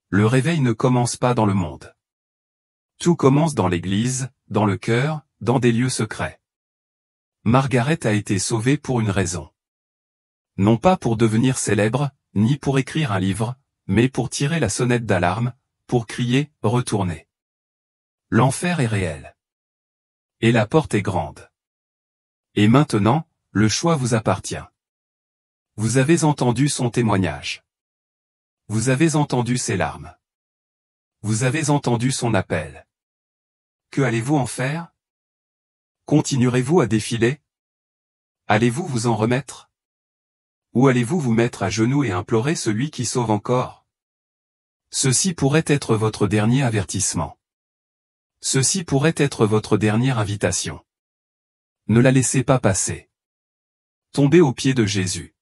Le réveil ne commence pas dans le monde. Tout commence dans l'Église, dans le cœur, dans des lieux secrets. Margaret a été sauvée pour une raison. Non pas pour devenir célèbre, ni pour écrire un livre, mais pour tirer la sonnette d'alarme, pour crier « Retournez ». L'enfer est réel. Et la porte est grande. Et maintenant, le choix vous appartient. Vous avez entendu son témoignage. Vous avez entendu ses larmes. Vous avez entendu son appel. Que allez-vous en faire? Continuerez-vous à défiler? Allez-vous vous en remettre? Ou allez-vous vous mettre à genoux et implorer celui qui sauve encore? Ceci pourrait être votre dernier avertissement. Ceci pourrait être votre dernière invitation. Ne la laissez pas passer. Tombez aux pieds de Jésus.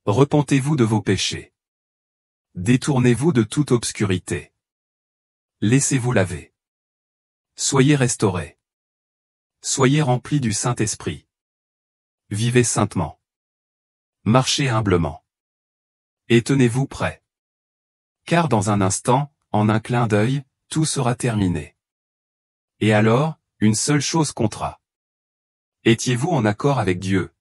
Repentez-vous de vos péchés. Détournez-vous de toute obscurité. Laissez-vous laver. Soyez restaurés. Soyez remplis du Saint-Esprit. Vivez saintement. Marchez humblement. Et tenez-vous prêts. Car dans un instant, en un clin d'œil, tout sera terminé. Et alors, une seule chose comptera. Étiez-vous en accord avec Dieu?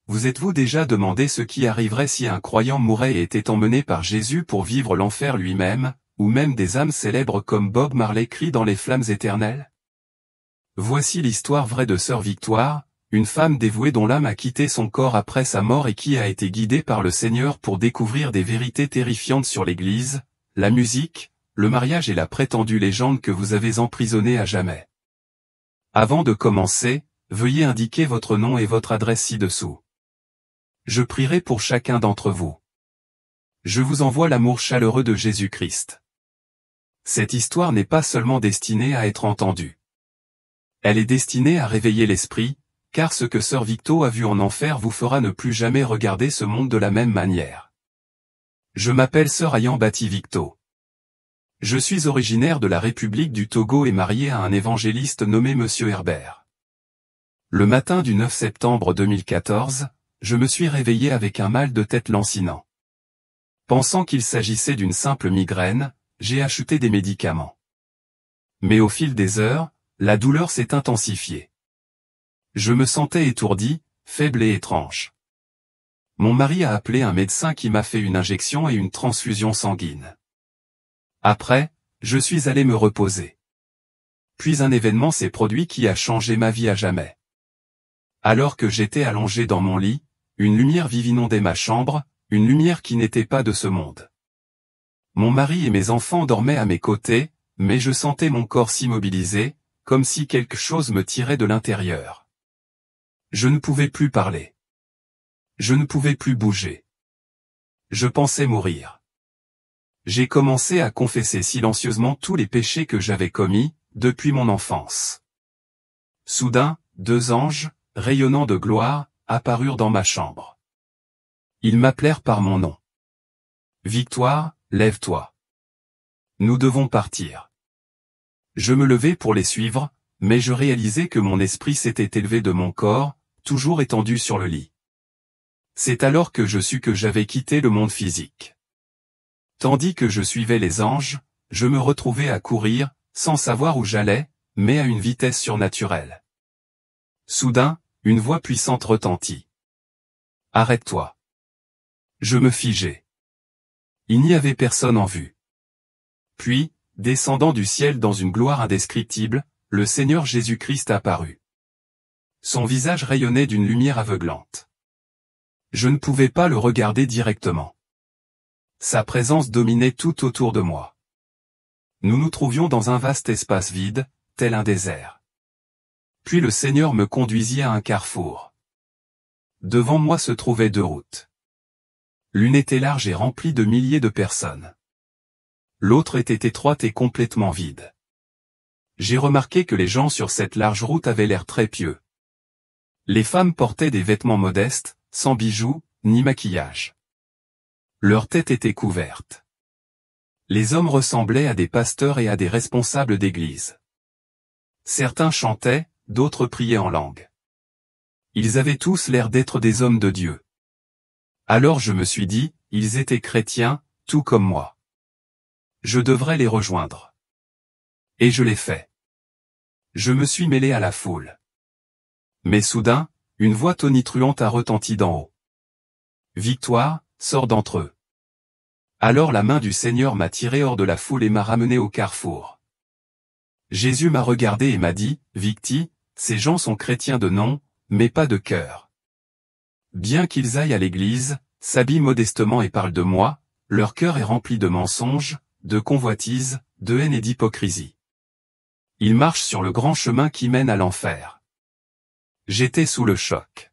Vous êtes-vous déjà demandé ce qui arriverait si un croyant mourait et était emmené par Jésus pour vivre l'enfer lui-même, ou même des âmes célèbres comme Bob Marley crient dans les flammes éternelles? Voici l'histoire vraie de Sœur Victoire, une femme dévouée dont l'âme a quitté son corps après sa mort et qui a été guidée par le Seigneur pour découvrir des vérités terrifiantes sur l'Église, la musique, le mariage et la prétendue légende que vous avez emprisonnée à jamais. Avant de commencer, veuillez indiquer votre nom et votre adresse ci-dessous. Je prierai pour chacun d'entre vous. Je vous envoie l'amour chaleureux de Jésus-Christ. Cette histoire n'est pas seulement destinée à être entendue. Elle est destinée à réveiller l'esprit, car ce que Sœur Victo a vu en enfer vous fera ne plus jamais regarder ce monde de la même manière. Je m'appelle Sœur Ayan Bati Victo. Je suis originaire de la République du Togo et marié à un évangéliste nommé Monsieur Herbert. Le matin du 9 septembre 2014, je me suis réveillé avec un mal de tête lancinant. Pensant qu'il s'agissait d'une simple migraine, j'ai acheté des médicaments. Mais au fil des heures, la douleur s'est intensifiée. Je me sentais étourdi, faible et étrange. Mon mari a appelé un médecin qui m'a fait une injection et une transfusion sanguine. Après, je suis allé me reposer. Puis un événement s'est produit qui a changé ma vie à jamais. Alors que j'étais allongé dans mon lit, une lumière vive inondait ma chambre, une lumière qui n'était pas de ce monde. Mon mari et mes enfants dormaient à mes côtés, mais je sentais mon corps s'immobiliser, comme si quelque chose me tirait de l'intérieur. Je ne pouvais plus parler. Je ne pouvais plus bouger. Je pensais mourir. J'ai commencé à confesser silencieusement tous les péchés que j'avais commis, depuis mon enfance. Soudain, deux anges, rayonnants de gloire, apparurent dans ma chambre. Ils m'appelèrent par mon nom. Victoire, lève-toi. Nous devons partir. Je me levai pour les suivre, mais je réalisai que mon esprit s'était élevé de mon corps, toujours étendu sur le lit. C'est alors que je sus que j'avais quitté le monde physique. Tandis que je suivais les anges, je me retrouvais à courir, sans savoir où j'allais, mais à une vitesse surnaturelle. Soudain, une voix puissante retentit. « Arrête-toi !» Je me figeai. Il n'y avait personne en vue. Puis, descendant du ciel dans une gloire indescriptible, le Seigneur Jésus-Christ apparut. Son visage rayonnait d'une lumière aveuglante. Je ne pouvais pas le regarder directement. Sa présence dominait tout autour de moi. Nous nous trouvions dans un vaste espace vide, tel un désert. Puis le Seigneur me conduisit à un carrefour. Devant moi se trouvaient deux routes. L'une était large et remplie de milliers de personnes. L'autre était étroite et complètement vide. J'ai remarqué que les gens sur cette large route avaient l'air très pieux. Les femmes portaient des vêtements modestes, sans bijoux, ni maquillage. Leur tête était couverte. Les hommes ressemblaient à des pasteurs et à des responsables d'église. Certains chantaient, d'autres priaient en langue. Ils avaient tous l'air d'être des hommes de Dieu. Alors je me suis dit, ils étaient chrétiens, tout comme moi. Je devrais les rejoindre. Et je l'ai fait. Je me suis mêlé à la foule. Mais soudain, une voix tonitruante a retenti d'en haut. Victoire, sors d'entre eux. Alors la main du Seigneur m'a tiré hors de la foule et m'a ramené au carrefour. Jésus m'a regardé et m'a dit, Victi, ces gens sont chrétiens de nom, mais pas de cœur. Bien qu'ils aillent à l'église, s'habillent modestement et parlent de moi, leur cœur est rempli de mensonges, de convoitises, de haine et d'hypocrisie. Ils marchent sur le grand chemin qui mène à l'enfer. J'étais sous le choc.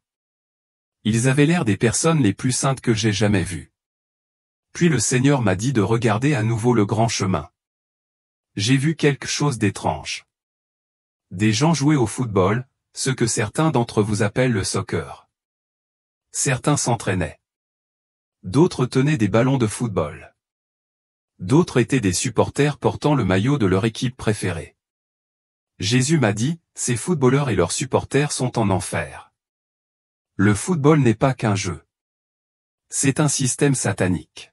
Ils avaient l'air des personnes les plus saintes que j'ai jamais vues. Puis le Seigneur m'a dit de regarder à nouveau le grand chemin. J'ai vu quelque chose d'étrange. Des gens jouaient au football, ce que certains d'entre vous appellent le soccer. Certains s'entraînaient. D'autres tenaient des ballons de football. D'autres étaient des supporters portant le maillot de leur équipe préférée. Jésus m'a dit, ces footballeurs et leurs supporters sont en enfer. Le football n'est pas qu'un jeu. C'est un système satanique.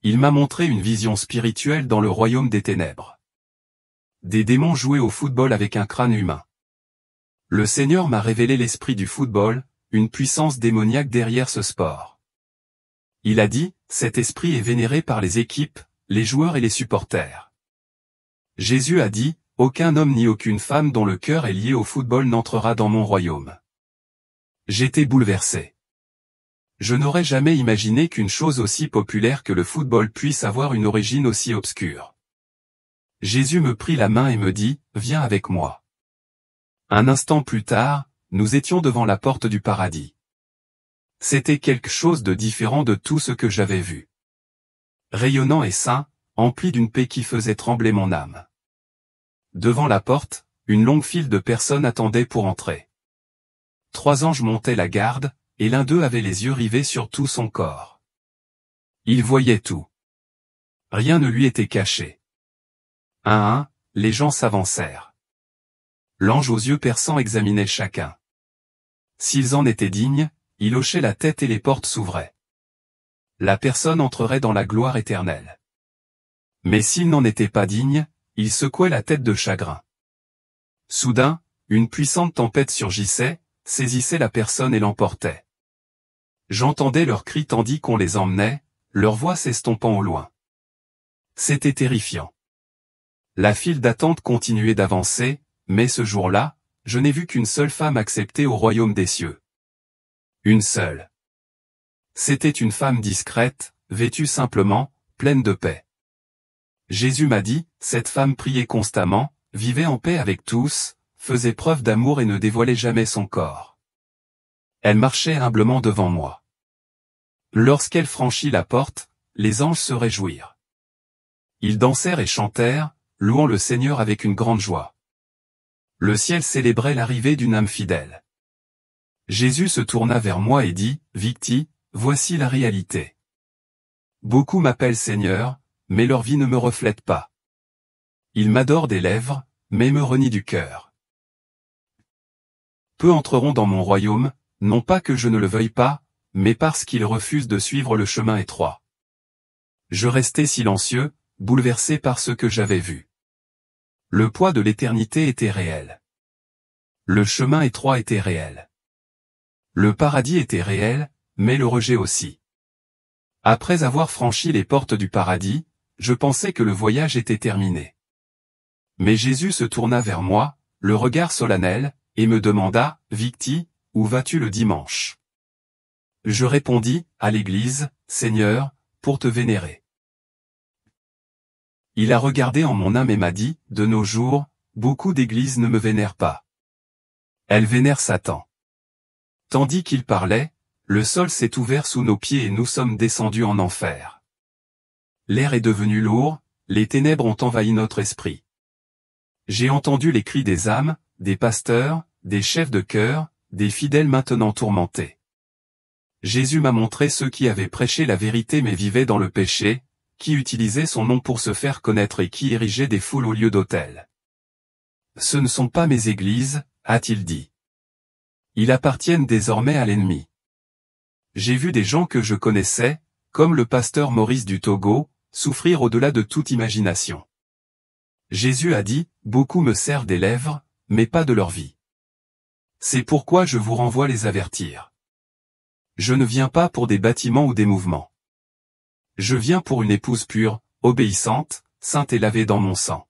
Il m'a montré une vision spirituelle dans le royaume des ténèbres. Des démons jouaient au football avec un crâne humain. Le Seigneur m'a révélé l'esprit du football, une puissance démoniaque derrière ce sport. Il a dit, cet esprit est vénéré par les équipes, les joueurs et les supporters. Jésus a dit, aucun homme ni aucune femme dont le cœur est lié au football n'entrera dans mon royaume. J'étais bouleversé. Je n'aurais jamais imaginé qu'une chose aussi populaire que le football puisse avoir une origine aussi obscure. Jésus me prit la main et me dit, viens avec moi. Un instant plus tard, nous étions devant la porte du paradis. C'était quelque chose de différent de tout ce que j'avais vu. Rayonnant et saint, empli d'une paix qui faisait trembler mon âme. Devant la porte, une longue file de personnes attendait pour entrer. 3 anges montaient la garde, et l'un d'eux avait les yeux rivés sur tout son corps. Il voyait tout. Rien ne lui était caché. Un à un, les gens s'avancèrent. L'ange aux yeux perçants examinait chacun. S'ils en étaient dignes, il hochait la tête et les portes s'ouvraient. La personne entrerait dans la gloire éternelle. Mais s'il n'en était pas digne, il secouait la tête de chagrin. Soudain, une puissante tempête surgissait, saisissait la personne et l'emportait. J'entendais leurs cris tandis qu'on les emmenait, leurs voix s'estompant au loin. C'était terrifiant. La file d'attente continuait d'avancer, mais ce jour-là, je n'ai vu qu'une seule femme acceptée au royaume des cieux. Une seule. C'était une femme discrète, vêtue simplement, pleine de paix. Jésus m'a dit, cette femme priait constamment, vivait en paix avec tous, faisait preuve d'amour et ne dévoilait jamais son corps. Elle marchait humblement devant moi. Lorsqu'elle franchit la porte, les anges se réjouirent. Ils dansèrent et chantèrent, louant le Seigneur avec une grande joie. Le ciel célébrait l'arrivée d'une âme fidèle. Jésus se tourna vers moi et dit, Victi, voici la réalité. Beaucoup m'appellent Seigneur, mais leur vie ne me reflète pas. Ils m'adorent des lèvres, mais me renient du cœur. Peu entreront dans mon royaume, non pas que je ne le veuille pas, mais parce qu'ils refusent de suivre le chemin étroit. Je restai silencieux, bouleversé par ce que j'avais vu. Le poids de l'éternité était réel. Le chemin étroit était réel. Le paradis était réel, mais le rejet aussi. Après avoir franchi les portes du paradis, je pensais que le voyage était terminé. Mais Jésus se tourna vers moi, le regard solennel, et me demanda, Victi, où vas-tu le dimanche? Je répondis, à l'église, Seigneur, pour te vénérer. Il a regardé en mon âme et m'a dit, de nos jours, beaucoup d'églises ne me vénèrent pas. Elles vénèrent Satan. Tandis qu'il parlait, le sol s'est ouvert sous nos pieds et nous sommes descendus en enfer. L'air est devenu lourd, les ténèbres ont envahi notre esprit. J'ai entendu les cris des âmes, des pasteurs, des chefs de chœur, des fidèles maintenant tourmentés. Jésus m'a montré ceux qui avaient prêché la vérité mais vivaient dans le péché, qui utilisaient son nom pour se faire connaître et qui érigeaient des foules au lieu d'autel. Ce ne sont pas mes églises, a-t-il dit. Ils appartiennent désormais à l'ennemi. J'ai vu des gens que je connaissais, comme le pasteur Maurice du Togo, souffrir au-delà de toute imagination. Jésus a dit, beaucoup me servent des lèvres, mais pas de leur vie. C'est pourquoi je vous renvoie les avertir. Je ne viens pas pour des bâtiments ou des mouvements. Je viens pour une épouse pure, obéissante, sainte et lavée dans mon sang.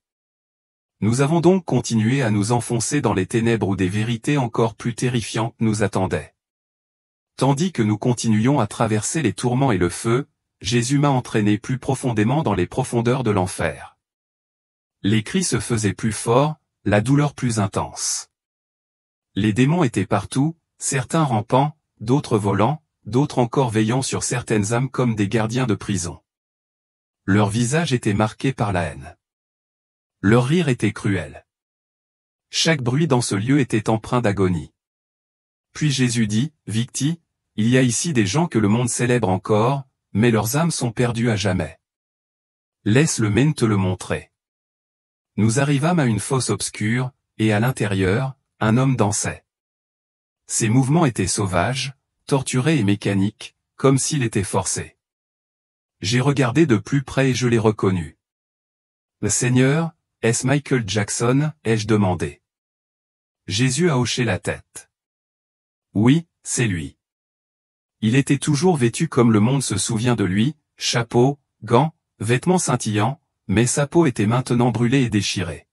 Nous avons donc continué à nous enfoncer dans les ténèbres où des vérités encore plus terrifiantes nous attendaient. Tandis que nous continuions à traverser les tourments et le feu, Jésus m'a entraîné plus profondément dans les profondeurs de l'enfer. Les cris se faisaient plus forts, la douleur plus intense. Les démons étaient partout, certains rampant, d'autres volant, d'autres encore veillant sur certaines âmes comme des gardiens de prison. Leur visage était marqué par la haine. Leur rire était cruel. Chaque bruit dans ce lieu était empreint d'agonie. Puis Jésus dit, Victi, il y a ici des gens que le monde célèbre encore, mais leurs âmes sont perdues à jamais. Laisse le mène te le montrer. Nous arrivâmes à une fosse obscure, et à l'intérieur, un homme dansait. Ses mouvements étaient sauvages, torturés et mécaniques, comme s'il était forcé. J'ai regardé de plus près et je l'ai reconnu. Le Seigneur, est-ce Michael Jackson, ai-je demandé. Jésus a hoché la tête. Oui, c'est lui. Il était toujours vêtu comme le monde se souvient de lui, chapeau, gants, vêtements scintillants, mais sa peau était maintenant brûlée et déchirée.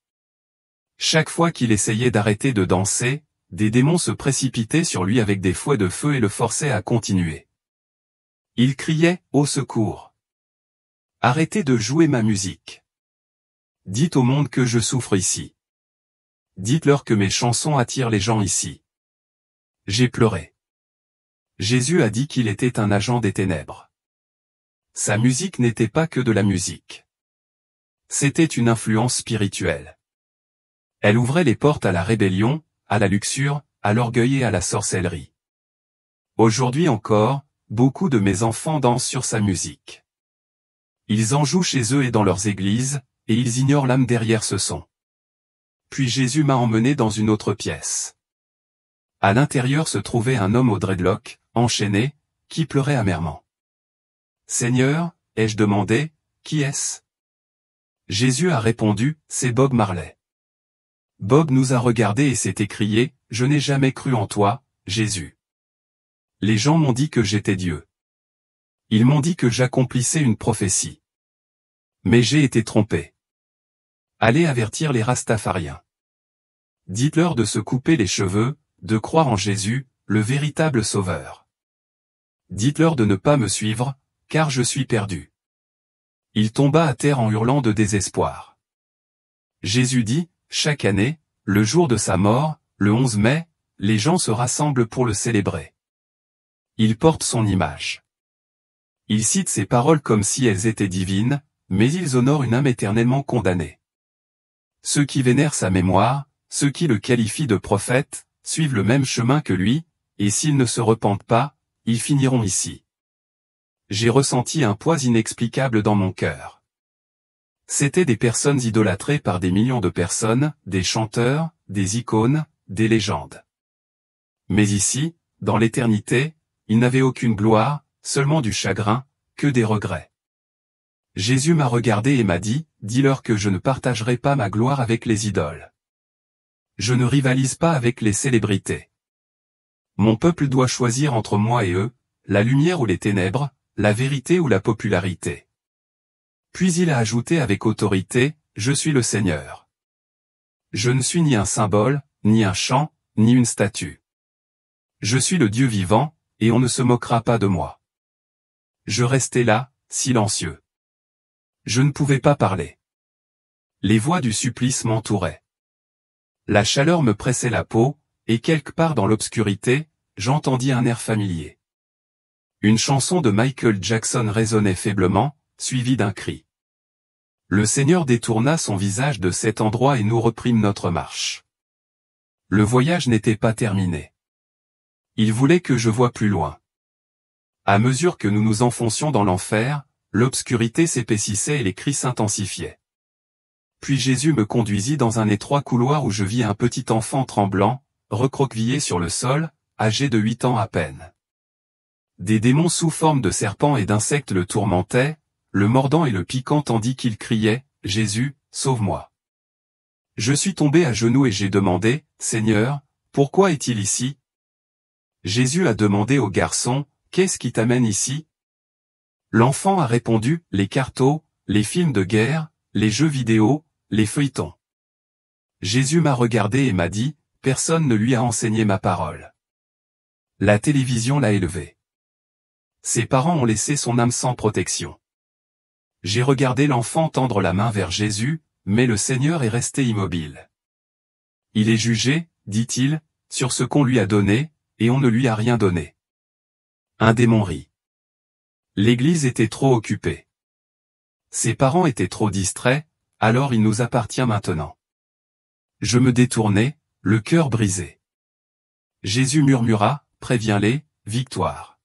Chaque fois qu'il essayait d'arrêter de danser, des démons se précipitaient sur lui avec des fouets de feu et le forçaient à continuer. Il criait, au secours. Arrêtez de jouer ma musique. Dites au monde que je souffre ici. Dites-leur que mes chansons attirent les gens ici. J'ai pleuré. Jésus a dit qu'il était un agent des ténèbres. Sa musique n'était pas que de la musique. C'était une influence spirituelle. Elle ouvrait les portes à la rébellion, à la luxure, à l'orgueil et à la sorcellerie. Aujourd'hui encore, beaucoup de mes enfants dansent sur sa musique. Ils en jouent chez eux et dans leurs églises, et ils ignorent l'âme derrière ce son. Puis Jésus m'a emmené dans une autre pièce. À l'intérieur se trouvait un homme aux dreadlocks, enchaîné, qui pleurait amèrement. Seigneur, ai-je demandé, qui est-ce? Jésus a répondu, c'est Bob Marley. Bob nous a regardés et s'est écrié, je n'ai jamais cru en toi, Jésus. Les gens m'ont dit que j'étais Dieu. Ils m'ont dit que j'accomplissais une prophétie. Mais j'ai été trompé. Allez avertir les Rastafariens. Dites-leur de se couper les cheveux, de croire en Jésus, le véritable Sauveur. Dites-leur de ne pas me suivre, car je suis perdu. Il tomba à terre en hurlant de désespoir. Jésus dit, chaque année, le jour de sa mort, le 11 mai, les gens se rassemblent pour le célébrer. Ils portent son image. Ils citent ses paroles comme si elles étaient divines, mais ils honorent une âme éternellement condamnée. Ceux qui vénèrent sa mémoire, ceux qui le qualifient de prophète, suivent le même chemin que lui, et s'ils ne se repentent pas, ils finiront ici. J'ai ressenti un poids inexplicable dans mon cœur. C'étaient des personnes idolâtrées par des millions de personnes, des chanteurs, des icônes, des légendes. Mais ici, dans l'éternité, ils n'avaient aucune gloire, seulement du chagrin, que des regrets. Jésus m'a regardé et m'a dit, dis-leur que je ne partagerai pas ma gloire avec les idoles. Je ne rivalise pas avec les célébrités. Mon peuple doit choisir entre moi et eux, la lumière ou les ténèbres, la vérité ou la popularité. Puis il a ajouté avec autorité, je suis le Seigneur. Je ne suis ni un symbole, ni un chant, ni une statue. Je suis le Dieu vivant, et on ne se moquera pas de moi. Je restais là, silencieux. Je ne pouvais pas parler. Les voix du supplice m'entouraient. La chaleur me pressait la peau, et quelque part dans l'obscurité, j'entendis un air familier. Une chanson de Michael Jackson résonnait faiblement, suivie d'un cri. Le Seigneur détourna son visage de cet endroit et nous reprîmes notre marche. Le voyage n'était pas terminé. Il voulait que je voie plus loin. À mesure que nous nous enfoncions dans l'enfer, l'obscurité s'épaississait et les cris s'intensifiaient. Puis Jésus me conduisit dans un étroit couloir où je vis un petit enfant tremblant, recroquevillé sur le sol, âgé de 8 ans à peine. Des démons sous forme de serpents et d'insectes le tourmentaient, le mordant et le piquant tandis qu'il criait, « Jésus, sauve-moi !» Je suis tombé à genoux et j'ai demandé, « Seigneur, pourquoi est-il ici ?» Jésus a demandé au garçon, « Qu'est-ce qui t'amène ici ?» L'enfant a répondu, « Les cartos, les films de guerre, les jeux vidéo, les feuilletons. » Jésus m'a regardé et m'a dit, « Personne ne lui a enseigné ma parole. La télévision l'a élevé. Ses parents ont laissé son âme sans protection. » J'ai regardé l'enfant tendre la main vers Jésus, mais le Seigneur est resté immobile. Il est jugé, dit-il, sur ce qu'on lui a donné, et on ne lui a rien donné. Un démon rit. L'Église était trop occupée. Ses parents étaient trop distraits, alors il nous appartient maintenant. Je me détournai, le cœur brisé. Jésus murmura, préviens-les, victoire.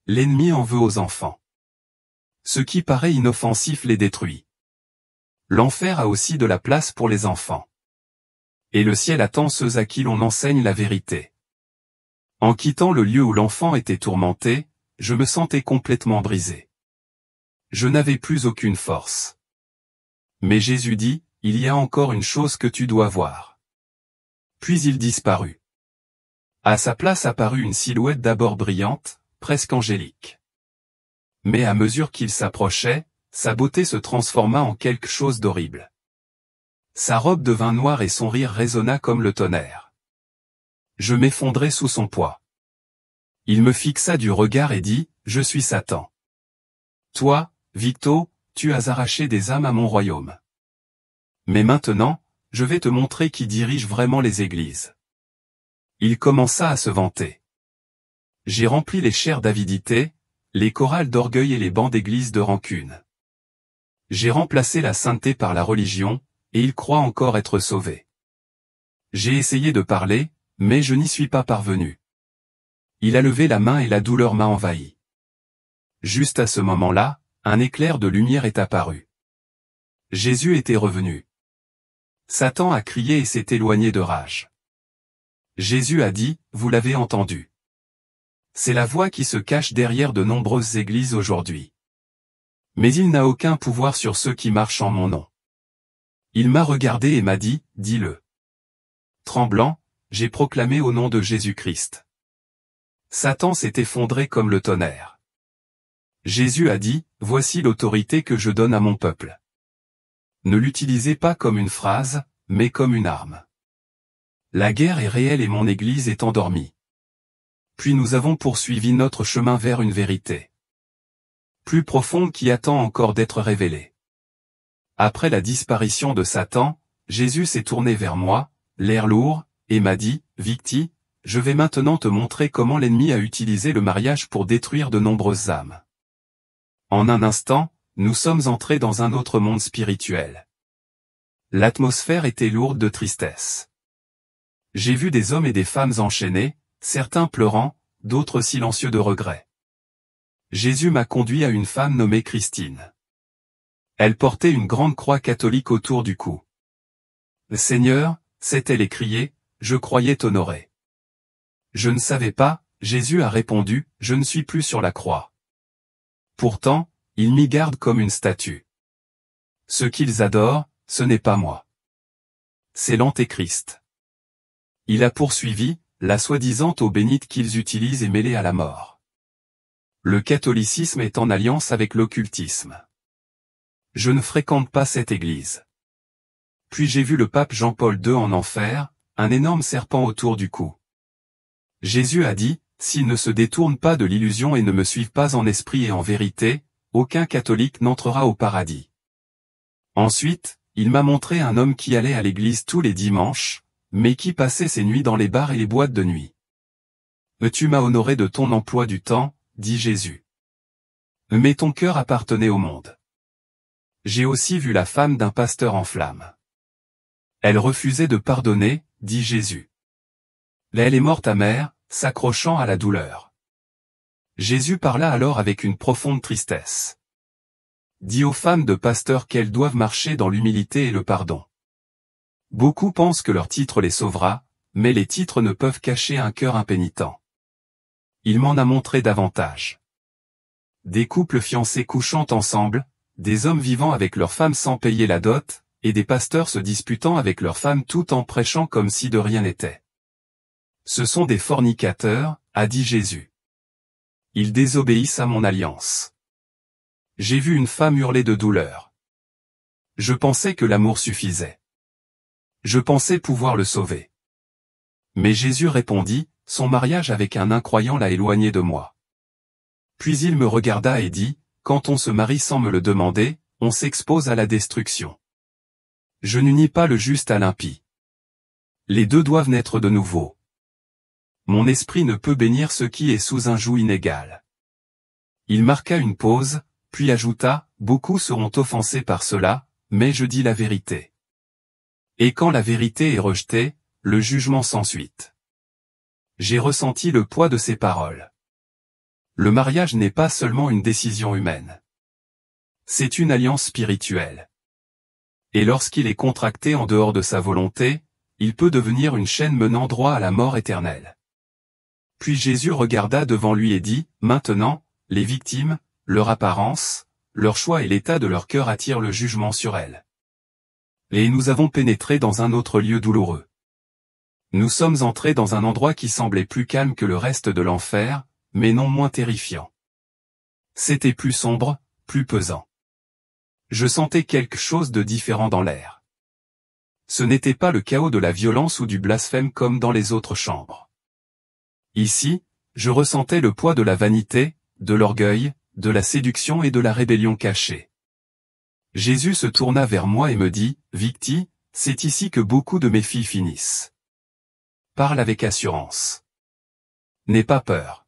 L'ennemi en veut aux enfants. Ce qui paraît inoffensif les détruit. L'enfer a aussi de la place pour les enfants. Et le ciel attend ceux à qui l'on enseigne la vérité. En quittant le lieu où l'enfant était tourmenté, je me sentais complètement brisé. Je n'avais plus aucune force. Mais Jésus dit, il y a encore une chose que tu dois voir. Puis il disparut. À sa place apparut une silhouette d'abord brillante, presque angélique. Mais à mesure qu'il s'approchait, sa beauté se transforma en quelque chose d'horrible. Sa robe devint noire et son rire résonna comme le tonnerre. Je m'effondrai sous son poids. Il me fixa du regard et dit, « Je suis Satan. Toi, Victo, tu as arraché des âmes à mon royaume. Mais maintenant, je vais te montrer qui dirige vraiment les églises. » Il commença à se vanter. J'ai rempli les chairs d'avidité, les chorales d'orgueil et les bancs d'église de rancune. J'ai remplacé la sainteté par la religion, et il croit encore être sauvé. J'ai essayé de parler, mais je n'y suis pas parvenu. Il a levé la main et la douleur m'a envahi. Juste à ce moment-là, un éclair de lumière est apparu. Jésus était revenu. Satan a crié et s'est éloigné de rage. Jésus a dit, « Vous l'avez entendu. » C'est la voix qui se cache derrière de nombreuses églises aujourd'hui. Mais il n'a aucun pouvoir sur ceux qui marchent en mon nom. Il m'a regardé et m'a dit, « Dis-le. » Tremblant, j'ai proclamé au nom de Jésus-Christ. Satan s'est effondré comme le tonnerre. Jésus a dit, « Voici l'autorité que je donne à mon peuple. » Ne l'utilisez pas comme une phrase, mais comme une arme. La guerre est réelle et mon Église est endormie. Puis nous avons poursuivi notre chemin vers une vérité plus profonde qui attend encore d'être révélée. Après la disparition de Satan, Jésus s'est tourné vers moi, l'air lourd, et m'a dit, « Victi, je vais maintenant te montrer comment l'ennemi a utilisé le mariage pour détruire de nombreuses âmes. » En un instant, nous sommes entrés dans un autre monde spirituel. L'atmosphère était lourde de tristesse. J'ai vu des hommes et des femmes enchaînés, certains pleurant, d'autres silencieux de regret. Jésus m'a conduit à une femme nommée Christine. Elle portait une grande croix catholique autour du cou. « Seigneur, s'est-elle écriée, je croyais t'honorer. » Je ne savais pas, Jésus a répondu, « Je ne suis plus sur la croix. » Pourtant, ils m'y gardent comme une statue. Ce qu'ils adorent, ce n'est pas moi. C'est l'Antéchrist. Il a poursuivi, la soi-disant eau bénite qu'ils utilisent est mêlée à la mort. Le catholicisme est en alliance avec l'occultisme. Je ne fréquente pas cette église. Puis j'ai vu le pape Jean-Paul II en enfer, un énorme serpent autour du cou. Jésus a dit, s'ils ne se détournent pas de l'illusion et ne me suivent pas en esprit et en vérité, aucun catholique n'entrera au paradis. Ensuite, il m'a montré un homme qui allait à l'église tous les dimanches, mais qui passait ses nuits dans les bars et les boîtes de nuit. Tu m'as honoré de ton emploi du temps, dit Jésus. Mais ton cœur appartenait au monde. J'ai aussi vu la femme d'un pasteur en flammes. Elle refusait de pardonner, dit Jésus. Elle est morte amère, s'accrochant à la douleur. Jésus parla alors avec une profonde tristesse. Dit aux femmes de pasteurs qu'elles doivent marcher dans l'humilité et le pardon. Beaucoup pensent que leur titre les sauvera, mais les titres ne peuvent cacher un cœur impénitent. Il m'en a montré davantage. Des couples fiancés couchant ensemble, des hommes vivant avec leurs femmes sans payer la dot, et des pasteurs se disputant avec leurs femmes tout en prêchant comme si de rien n'était. Ce sont des fornicateurs, a dit Jésus. Ils désobéissent à mon alliance. J'ai vu une femme hurler de douleur. Je pensais que l'amour suffisait. Je pensais pouvoir le sauver. Mais Jésus répondit, son mariage avec un incroyant l'a éloigné de moi. Puis il me regarda et dit, quand on se marie sans me le demander, on s'expose à la destruction. Je n'unis pas le juste à l'impie. Les deux doivent naître de nouveau. Mon esprit ne peut bénir ce qui est sous un joug inégal. Il marqua une pause, puis ajouta, beaucoup seront offensés par cela, mais je dis la vérité. Et quand la vérité est rejetée, le jugement s'ensuit. J'ai ressenti le poids de ces paroles. Le mariage n'est pas seulement une décision humaine. C'est une alliance spirituelle. Et lorsqu'il est contracté en dehors de sa volonté, il peut devenir une chaîne menant droit à la mort éternelle. Puis Jésus regarda devant lui et dit, maintenant, les victimes, leur apparence, leur choix et l'état de leur cœur attirent le jugement sur elles. Et nous avons pénétré dans un autre lieu douloureux. Nous sommes entrés dans un endroit qui semblait plus calme que le reste de l'enfer, mais non moins terrifiant. C'était plus sombre, plus pesant. Je sentais quelque chose de différent dans l'air. Ce n'était pas le chaos de la violence ou du blasphème comme dans les autres chambres. Ici, je ressentais le poids de la vanité, de l'orgueil, de la séduction et de la rébellion cachée. Jésus se tourna vers moi et me dit, « Victi, c'est ici que beaucoup de mes filles finissent. Parle avec assurance. N'aie pas peur. »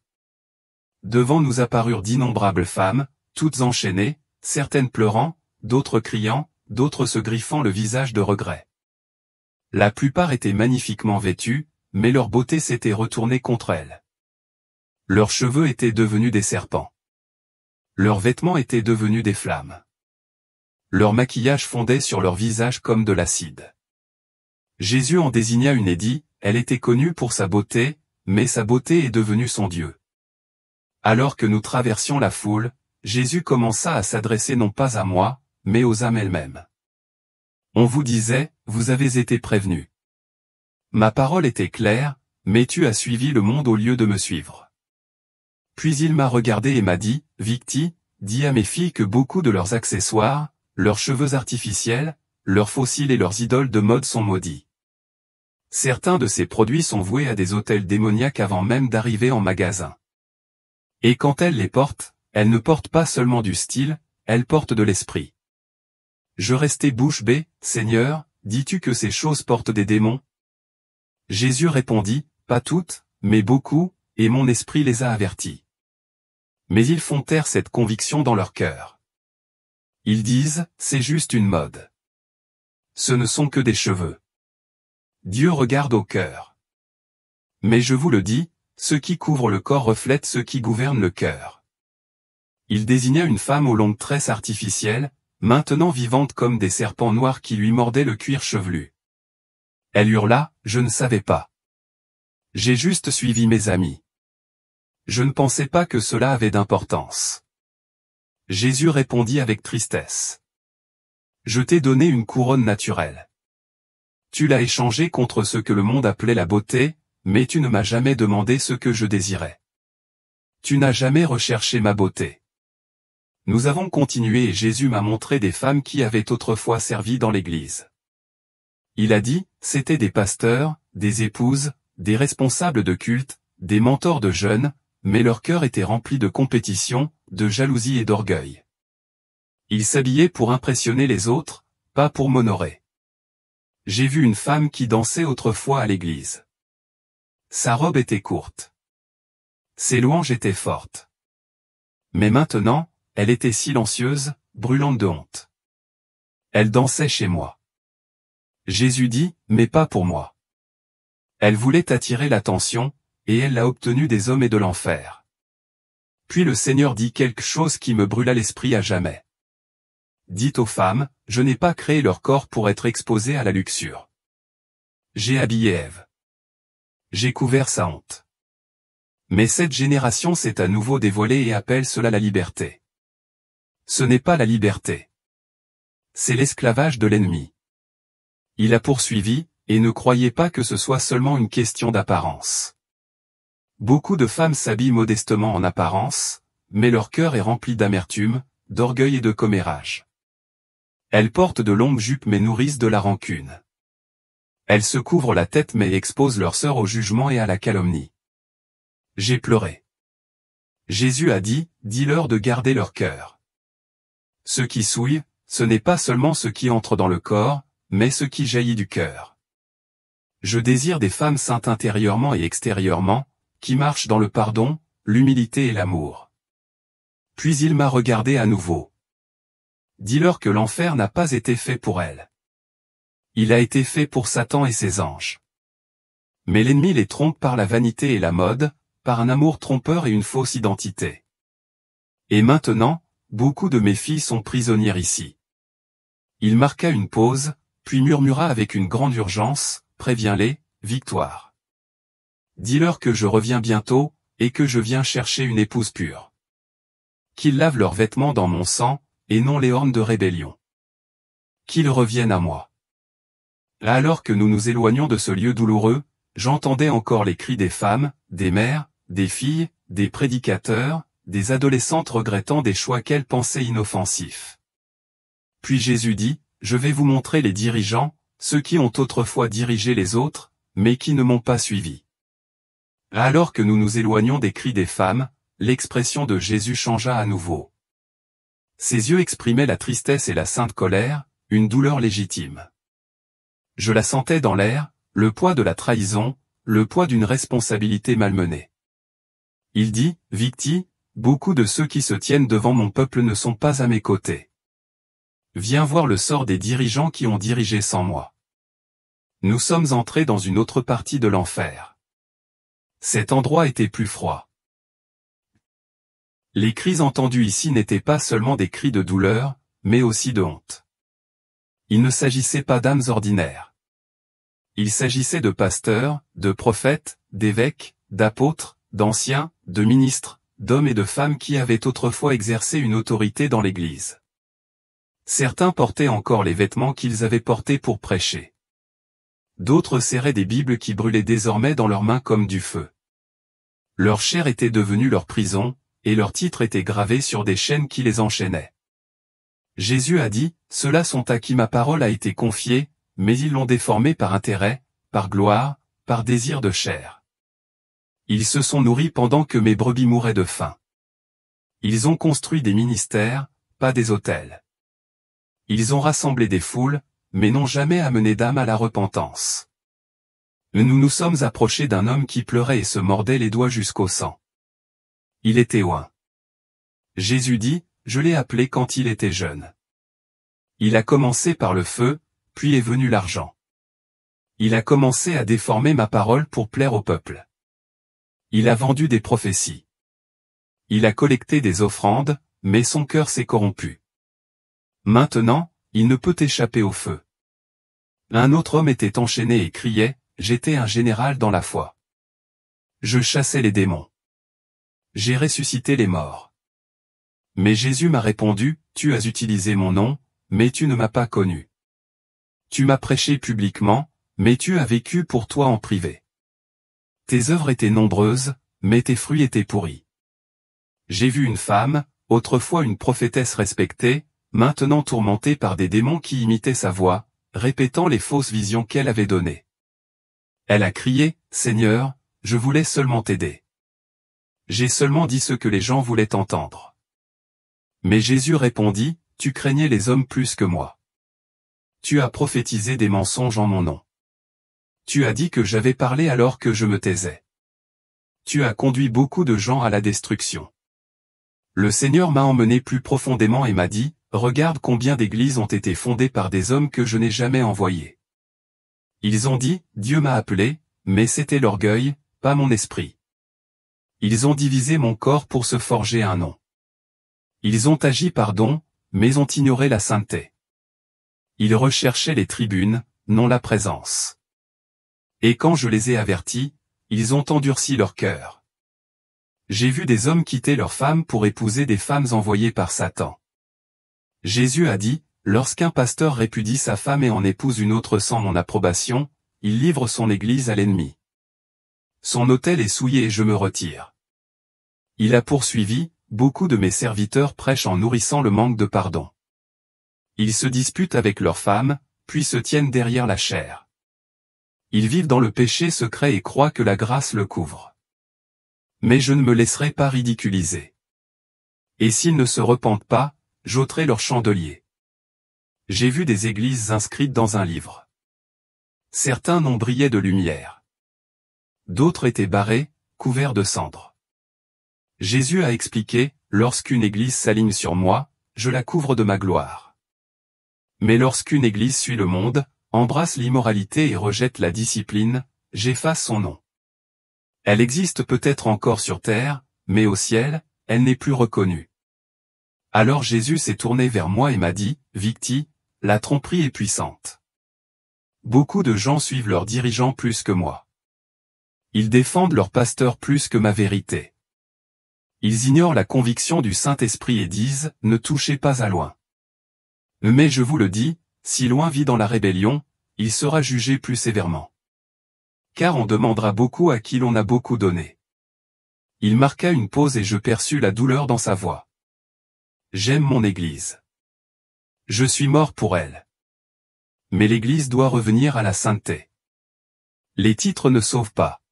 Devant nous apparurent d'innombrables femmes, toutes enchaînées, certaines pleurant, d'autres criant, d'autres se griffant le visage de regret. La plupart étaient magnifiquement vêtues, mais leur beauté s'était retournée contre elles. Leurs cheveux étaient devenus des serpents. Leurs vêtements étaient devenus des flammes. Leur maquillage fondait sur leur visage comme de l'acide. Jésus en désigna une et dit, elle était connue pour sa beauté, mais sa beauté est devenue son Dieu. Alors que nous traversions la foule, Jésus commença à s'adresser non pas à moi, mais aux âmes elles-mêmes. On vous disait, vous avez été prévenus. Ma parole était claire, mais tu as suivi le monde au lieu de me suivre. Puis il m'a regardé et m'a dit, Victi, dis à mes filles que beaucoup de leurs accessoires, leurs cheveux artificiels, leurs fossiles et leurs idoles de mode sont maudits. Certains de ces produits sont voués à des hôtels démoniaques avant même d'arriver en magasin. Et quand elles les portent, elles ne portent pas seulement du style, elles portent de l'esprit. Je restai bouche bée, Seigneur, dis-tu que ces choses portent des démons? Jésus répondit, pas toutes, mais beaucoup, et mon esprit les a avertis. Mais ils font taire cette conviction dans leur cœur. Ils disent, c'est juste une mode. Ce ne sont que des cheveux. Dieu regarde au cœur. Mais je vous le dis, ceux qui couvrent le corps reflètent ceux qui gouvernent le cœur. Il désigna une femme aux longues tresses artificielles, maintenant vivante comme des serpents noirs qui lui mordaient le cuir chevelu. Elle hurla, je ne savais pas. J'ai juste suivi mes amis. Je ne pensais pas que cela avait d'importance. Jésus répondit avec tristesse. Je t'ai donné une couronne naturelle. Tu l'as échangée contre ce que le monde appelait la beauté, mais tu ne m'as jamais demandé ce que je désirais. Tu n'as jamais recherché ma beauté. Nous avons continué et Jésus m'a montré des femmes qui avaient autrefois servi dans l'Église. Il a dit, c'étaient des pasteurs, des épouses, des responsables de culte, des mentors de jeunes, mais leur cœur était rempli de compétition, de jalousie et d'orgueil. Ils s'habillaient pour impressionner les autres, pas pour m'honorer. J'ai vu une femme qui dansait autrefois à l'église. Sa robe était courte. Ses louanges étaient fortes. Mais maintenant, elle était silencieuse, brûlante de honte. Elle dansait chez moi. Jésus dit, mais pas pour moi. Elle voulait attirer l'attention, et elle l'a obtenu des hommes et de l'enfer. Puis le Seigneur dit quelque chose qui me brûla l'esprit à jamais. Dites aux femmes, je n'ai pas créé leur corps pour être exposé à la luxure. J'ai habillé Ève. J'ai couvert sa honte. Mais cette génération s'est à nouveau dévoilée et appelle cela la liberté. Ce n'est pas la liberté. C'est l'esclavage de l'ennemi. Il a poursuivi, et ne croyez pas que ce soit seulement une question d'apparence. Beaucoup de femmes s'habillent modestement en apparence, mais leur cœur est rempli d'amertume, d'orgueil et de commérage. Elles portent de longues jupes mais nourrissent de la rancune. Elles se couvrent la tête mais exposent leur sœur au jugement et à la calomnie. J'ai pleuré. Jésus a dit, dis-leur de garder leur cœur. Ce qui souille, ce n'est pas seulement ce qui entre dans le corps, mais ce qui jaillit du cœur. Je désire des femmes saintes intérieurement et extérieurement, qui marchent dans le pardon, l'humilité et l'amour. Puis il m'a regardé à nouveau. Dis-leur que l'enfer n'a pas été fait pour elles. Il a été fait pour Satan et ses anges. Mais l'ennemi les trompe par la vanité et la mode, par un amour trompeur et une fausse identité. Et maintenant, beaucoup de mes filles sont prisonnières ici. Il marqua une pause, puis murmura avec une grande urgence, préviens-les, Victoire. Dis-leur que je reviens bientôt, et que je viens chercher une épouse pure. Qu'ils lavent leurs vêtements dans mon sang, et non les ornes de rébellion. Qu'ils reviennent à moi. Alors que nous nous éloignions de ce lieu douloureux, j'entendais encore les cris des femmes, des mères, des filles, des prédicateurs, des adolescentes regrettant des choix qu'elles pensaient inoffensifs. Puis Jésus dit, je vais vous montrer les dirigeants, ceux qui ont autrefois dirigé les autres, mais qui ne m'ont pas suivi. Alors que nous nous éloignions des cris des femmes, l'expression de Jésus changea à nouveau. Ses yeux exprimaient la tristesse et la sainte colère, une douleur légitime. Je la sentais dans l'air, le poids de la trahison, le poids d'une responsabilité malmenée. Il dit, Victi, beaucoup de ceux qui se tiennent devant mon peuple ne sont pas à mes côtés. Viens voir le sort des dirigeants qui ont dirigé sans moi. Nous sommes entrés dans une autre partie de l'enfer. Cet endroit était plus froid. Les cris entendus ici n'étaient pas seulement des cris de douleur, mais aussi de honte. Il ne s'agissait pas d'âmes ordinaires. Il s'agissait de pasteurs, de prophètes, d'évêques, d'apôtres, d'anciens, de ministres, d'hommes et de femmes qui avaient autrefois exercé une autorité dans l'Église. Certains portaient encore les vêtements qu'ils avaient portés pour prêcher. D'autres serraient des Bibles qui brûlaient désormais dans leurs mains comme du feu. Leur chair était devenue leur prison, et leurs titres étaient gravés sur des chaînes qui les enchaînaient. Jésus a dit, ceux-là sont à qui ma parole a été confiée, mais ils l'ont déformée par intérêt, par gloire, par désir de chair. Ils se sont nourris pendant que mes brebis mouraient de faim. Ils ont construit des ministères, pas des autels. Ils ont rassemblé des foules, mais n'ont jamais amené d'âme à la repentance. Nous nous sommes approchés d'un homme qui pleurait et se mordait les doigts jusqu'au sang. Il était oint. Jésus dit, je l'ai appelé quand il était jeune. Il a commencé par le feu, puis est venu l'argent. Il a commencé à déformer ma parole pour plaire au peuple. Il a vendu des prophéties. Il a collecté des offrandes, mais son cœur s'est corrompu. Maintenant, il ne peut échapper au feu. Un autre homme était enchaîné et criait, j'étais un général dans la foi. Je chassais les démons. J'ai ressuscité les morts. Mais Jésus m'a répondu, tu as utilisé mon nom, mais tu ne m'as pas connu. Tu m'as prêché publiquement, mais tu as vécu pour toi en privé. Tes œuvres étaient nombreuses, mais tes fruits étaient pourris. J'ai vu une femme, autrefois une prophétesse respectée, maintenant tourmentée par des démons qui imitaient sa voix, répétant les fausses visions qu'elle avait données. Elle a crié, Seigneur, je voulais seulement t'aider. J'ai seulement dit ce que les gens voulaient entendre. Mais Jésus répondit, tu craignais les hommes plus que moi. Tu as prophétisé des mensonges en mon nom. Tu as dit que j'avais parlé alors que je me taisais. Tu as conduit beaucoup de gens à la destruction. Le Seigneur m'a emmené plus profondément et m'a dit, regarde combien d'églises ont été fondées par des hommes que je n'ai jamais envoyés. Ils ont dit, Dieu m'a appelé, mais c'était l'orgueil, pas mon esprit. Ils ont divisé mon corps pour se forger un nom. Ils ont agi par don, mais ont ignoré la sainteté. Ils recherchaient les tribunes, non la présence. Et quand je les ai avertis, ils ont endurci leur cœur. J'ai vu des hommes quitter leurs femmes pour épouser des femmes envoyées par Satan. Jésus a dit, lorsqu'un pasteur répudie sa femme et en épouse une autre sans mon approbation, il livre son église à l'ennemi. Son autel est souillé et je me retire. Il a poursuivi, beaucoup de mes serviteurs prêchent en nourrissant le manque de pardon. Ils se disputent avec leurs femmes, puis se tiennent derrière la chair. Ils vivent dans le péché secret et croient que la grâce le couvre. Mais je ne me laisserai pas ridiculiser. Et s'ils ne se repentent pas, j'ôterai leur chandelier. J'ai vu des églises inscrites dans un livre. Certains noms brillaient de lumière. D'autres étaient barrés, couverts de cendres. Jésus a expliqué, lorsqu'une église s'aligne sur moi, je la couvre de ma gloire. Mais lorsqu'une église suit le monde, embrasse l'immoralité et rejette la discipline, j'efface son nom. Elle existe peut-être encore sur terre, mais au ciel, elle n'est plus reconnue. Alors Jésus s'est tourné vers moi et m'a dit, Victi, la tromperie est puissante. Beaucoup de gens suivent leurs dirigeants plus que moi. Ils défendent leur pasteur plus que ma vérité. Ils ignorent la conviction du Saint-Esprit et disent, ne touchez pas à loin. Mais je vous le dis, si loin vit dans la rébellion, il sera jugé plus sévèrement. Car on demandera beaucoup à qui l'on a beaucoup donné. Il marqua une pause et je perçus la douleur dans sa voix. J'aime mon Église. Je suis mort pour elle. Mais l'Église doit revenir à la sainteté. Les titres ne sauvent pas.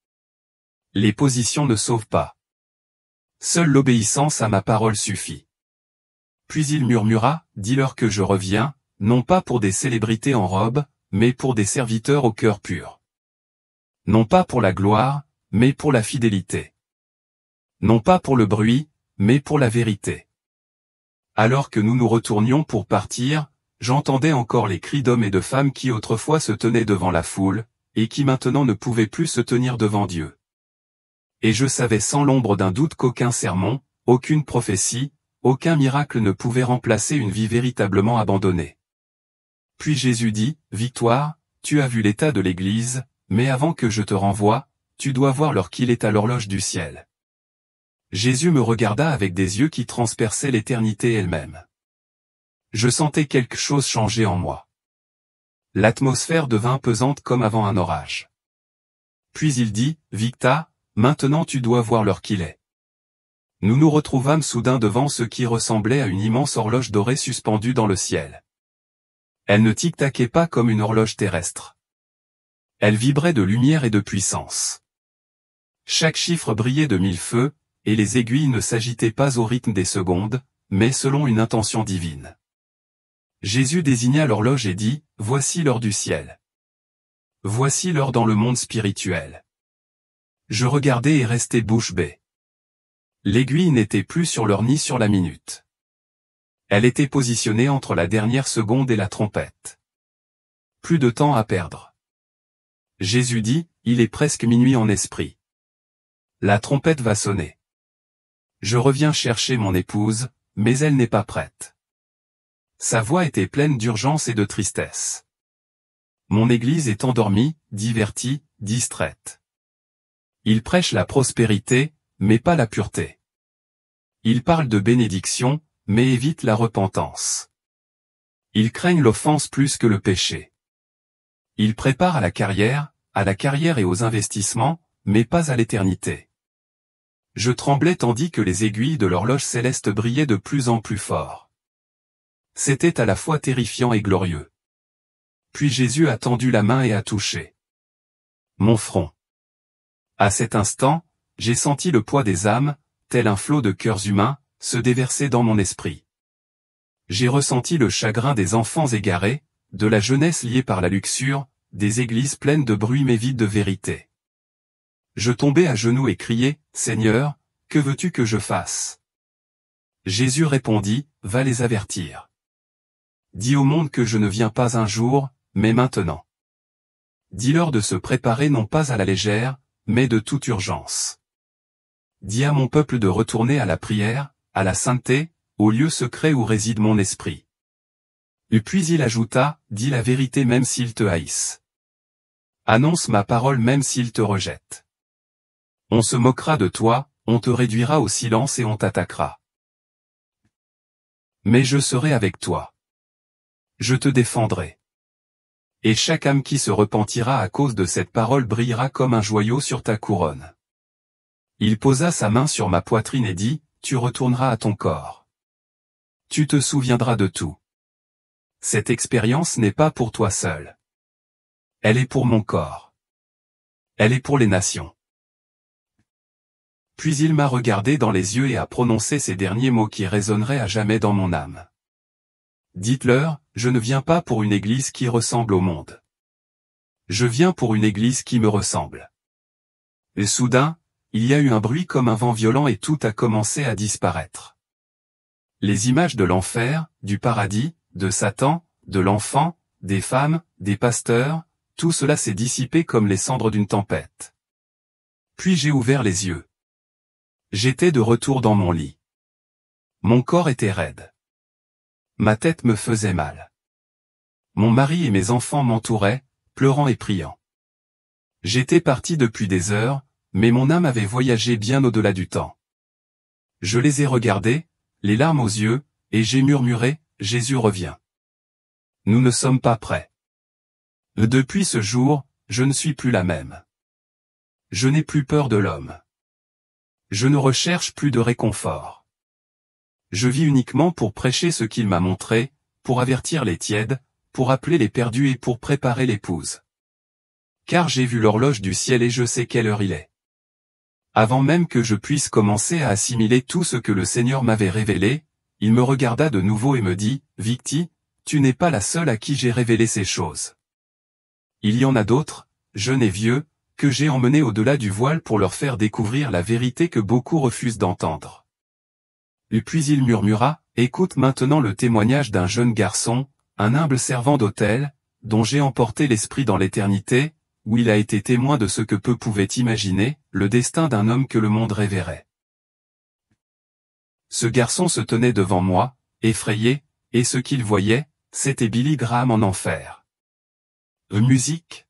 Les positions ne sauvent pas. Seule l'obéissance à ma parole suffit. Puis il murmura, dis-leur que je reviens, non pas pour des célébrités en robe, mais pour des serviteurs au cœur pur. Non pas pour la gloire, mais pour la fidélité. Non pas pour le bruit, mais pour la vérité. Alors que nous nous retournions pour partir, j'entendais encore les cris d'hommes et de femmes qui autrefois se tenaient devant la foule, et qui maintenant ne pouvaient plus se tenir devant Dieu. Et je savais sans l'ombre d'un doute qu'aucun sermon, aucune prophétie, aucun miracle ne pouvait remplacer une vie véritablement abandonnée. Puis Jésus dit, Victoire, tu as vu l'état de l'Église, mais avant que je te renvoie, tu dois voir l'heure qu'il est à l'horloge du ciel. Jésus me regarda avec des yeux qui transperçaient l'éternité elle-même. Je sentais quelque chose changer en moi. L'atmosphère devint pesante comme avant un orage. Puis il dit, Victa, maintenant tu dois voir l'heure qu'il est. Nous nous retrouvâmes soudain devant ce qui ressemblait à une immense horloge dorée suspendue dans le ciel. Elle ne tic-taquait pas comme une horloge terrestre. Elle vibrait de lumière et de puissance. Chaque chiffre brillait de 1000 feux, et les aiguilles ne s'agitaient pas au rythme des secondes, mais selon une intention divine. Jésus désigna l'horloge et dit, voici l'heure du ciel. Voici l'heure dans le monde spirituel. Je regardai et restai bouche bée. L'aiguille n'était plus sur l'heure ni sur la minute. Elle était positionnée entre la dernière seconde et la trompette. Plus de temps à perdre. Jésus dit, il est presque minuit en esprit. La trompette va sonner. Je reviens chercher mon épouse, mais elle n'est pas prête. Sa voix était pleine d'urgence et de tristesse. Mon Église est endormie, divertie, distraite. Il prêche la prospérité, mais pas la pureté. Il parle de bénédiction, mais évite la repentance. Ils craignent l'offense plus que le péché. Ils préparent à la carrière et aux investissements, mais pas à l'éternité. Je tremblais tandis que les aiguilles de l'horloge céleste brillaient de plus en plus fort. C'était à la fois terrifiant et glorieux. Puis Jésus a tendu la main et a touché mon front. À cet instant, j'ai senti le poids des âmes, tel un flot de cœurs humains, se déverser dans mon esprit. J'ai ressenti le chagrin des enfants égarés, de la jeunesse liée par la luxure, des églises pleines de bruit mais vides de vérité. Je tombai à genoux et criai, Seigneur, que veux-tu que je fasse? Jésus répondit, va les avertir. Dis au monde que je ne viens pas un jour, mais maintenant. Dis-leur de se préparer non pas à la légère, mais de toute urgence. Dis à mon peuple de retourner à la prière, à la sainteté, au lieu secret où réside mon esprit. Et puis il ajouta, dis la vérité même s'ils te haïssent. Annonce ma parole même s'ils te rejettent. On se moquera de toi, on te réduira au silence et on t'attaquera. Mais je serai avec toi. Je te défendrai. Et chaque âme qui se repentira à cause de cette parole brillera comme un joyau sur ta couronne. Il posa sa main sur ma poitrine et dit, tu retourneras à ton corps. Tu te souviendras de tout. Cette expérience n'est pas pour toi seul. Elle est pour mon corps. Elle est pour les nations. Puis il m'a regardé dans les yeux et a prononcé ces derniers mots qui résonneraient à jamais dans mon âme. Dites-leur, je ne viens pas pour une église qui ressemble au monde. Je viens pour une église qui me ressemble. Et soudain, il y a eu un bruit comme un vent violent et tout a commencé à disparaître. Les images de l'enfer, du paradis, de Satan, de l'enfant, des femmes, des pasteurs, tout cela s'est dissipé comme les cendres d'une tempête. Puis j'ai ouvert les yeux. J'étais de retour dans mon lit. Mon corps était raide. Ma tête me faisait mal. Mon mari et mes enfants m'entouraient, pleurant et priant. J'étais parti depuis des heures, mais mon âme avait voyagé bien au-delà du temps. Je les ai regardés, les larmes aux yeux, et j'ai murmuré, Jésus revient. Nous ne sommes pas prêts. Depuis ce jour, je ne suis plus la même. Je n'ai plus peur de l'homme. Je ne recherche plus de réconfort. Je vis uniquement pour prêcher ce qu'il m'a montré, pour avertir les tièdes, pour appeler les perdus et pour préparer l'épouse. Car j'ai vu l'horloge du ciel et je sais quelle heure il est. Avant même que je puisse commencer à assimiler tout ce que le Seigneur m'avait révélé, il me regarda de nouveau et me dit, Victi, tu n'es pas la seule à qui j'ai révélé ces choses. Il y en a d'autres, jeunes et vieux, que j'ai emmenés au-delà du voile pour leur faire découvrir la vérité que beaucoup refusent d'entendre. Et puis il murmura, écoute maintenant le témoignage d'un jeune garçon, un humble servant d'autel, dont j'ai emporté l'esprit dans l'éternité, où il a été témoin de ce que peu pouvaient imaginer, le destin d'un homme que le monde révérait. Ce garçon se tenait devant moi, effrayé, et ce qu'il voyait, c'était Billy Graham en enfer. Musique,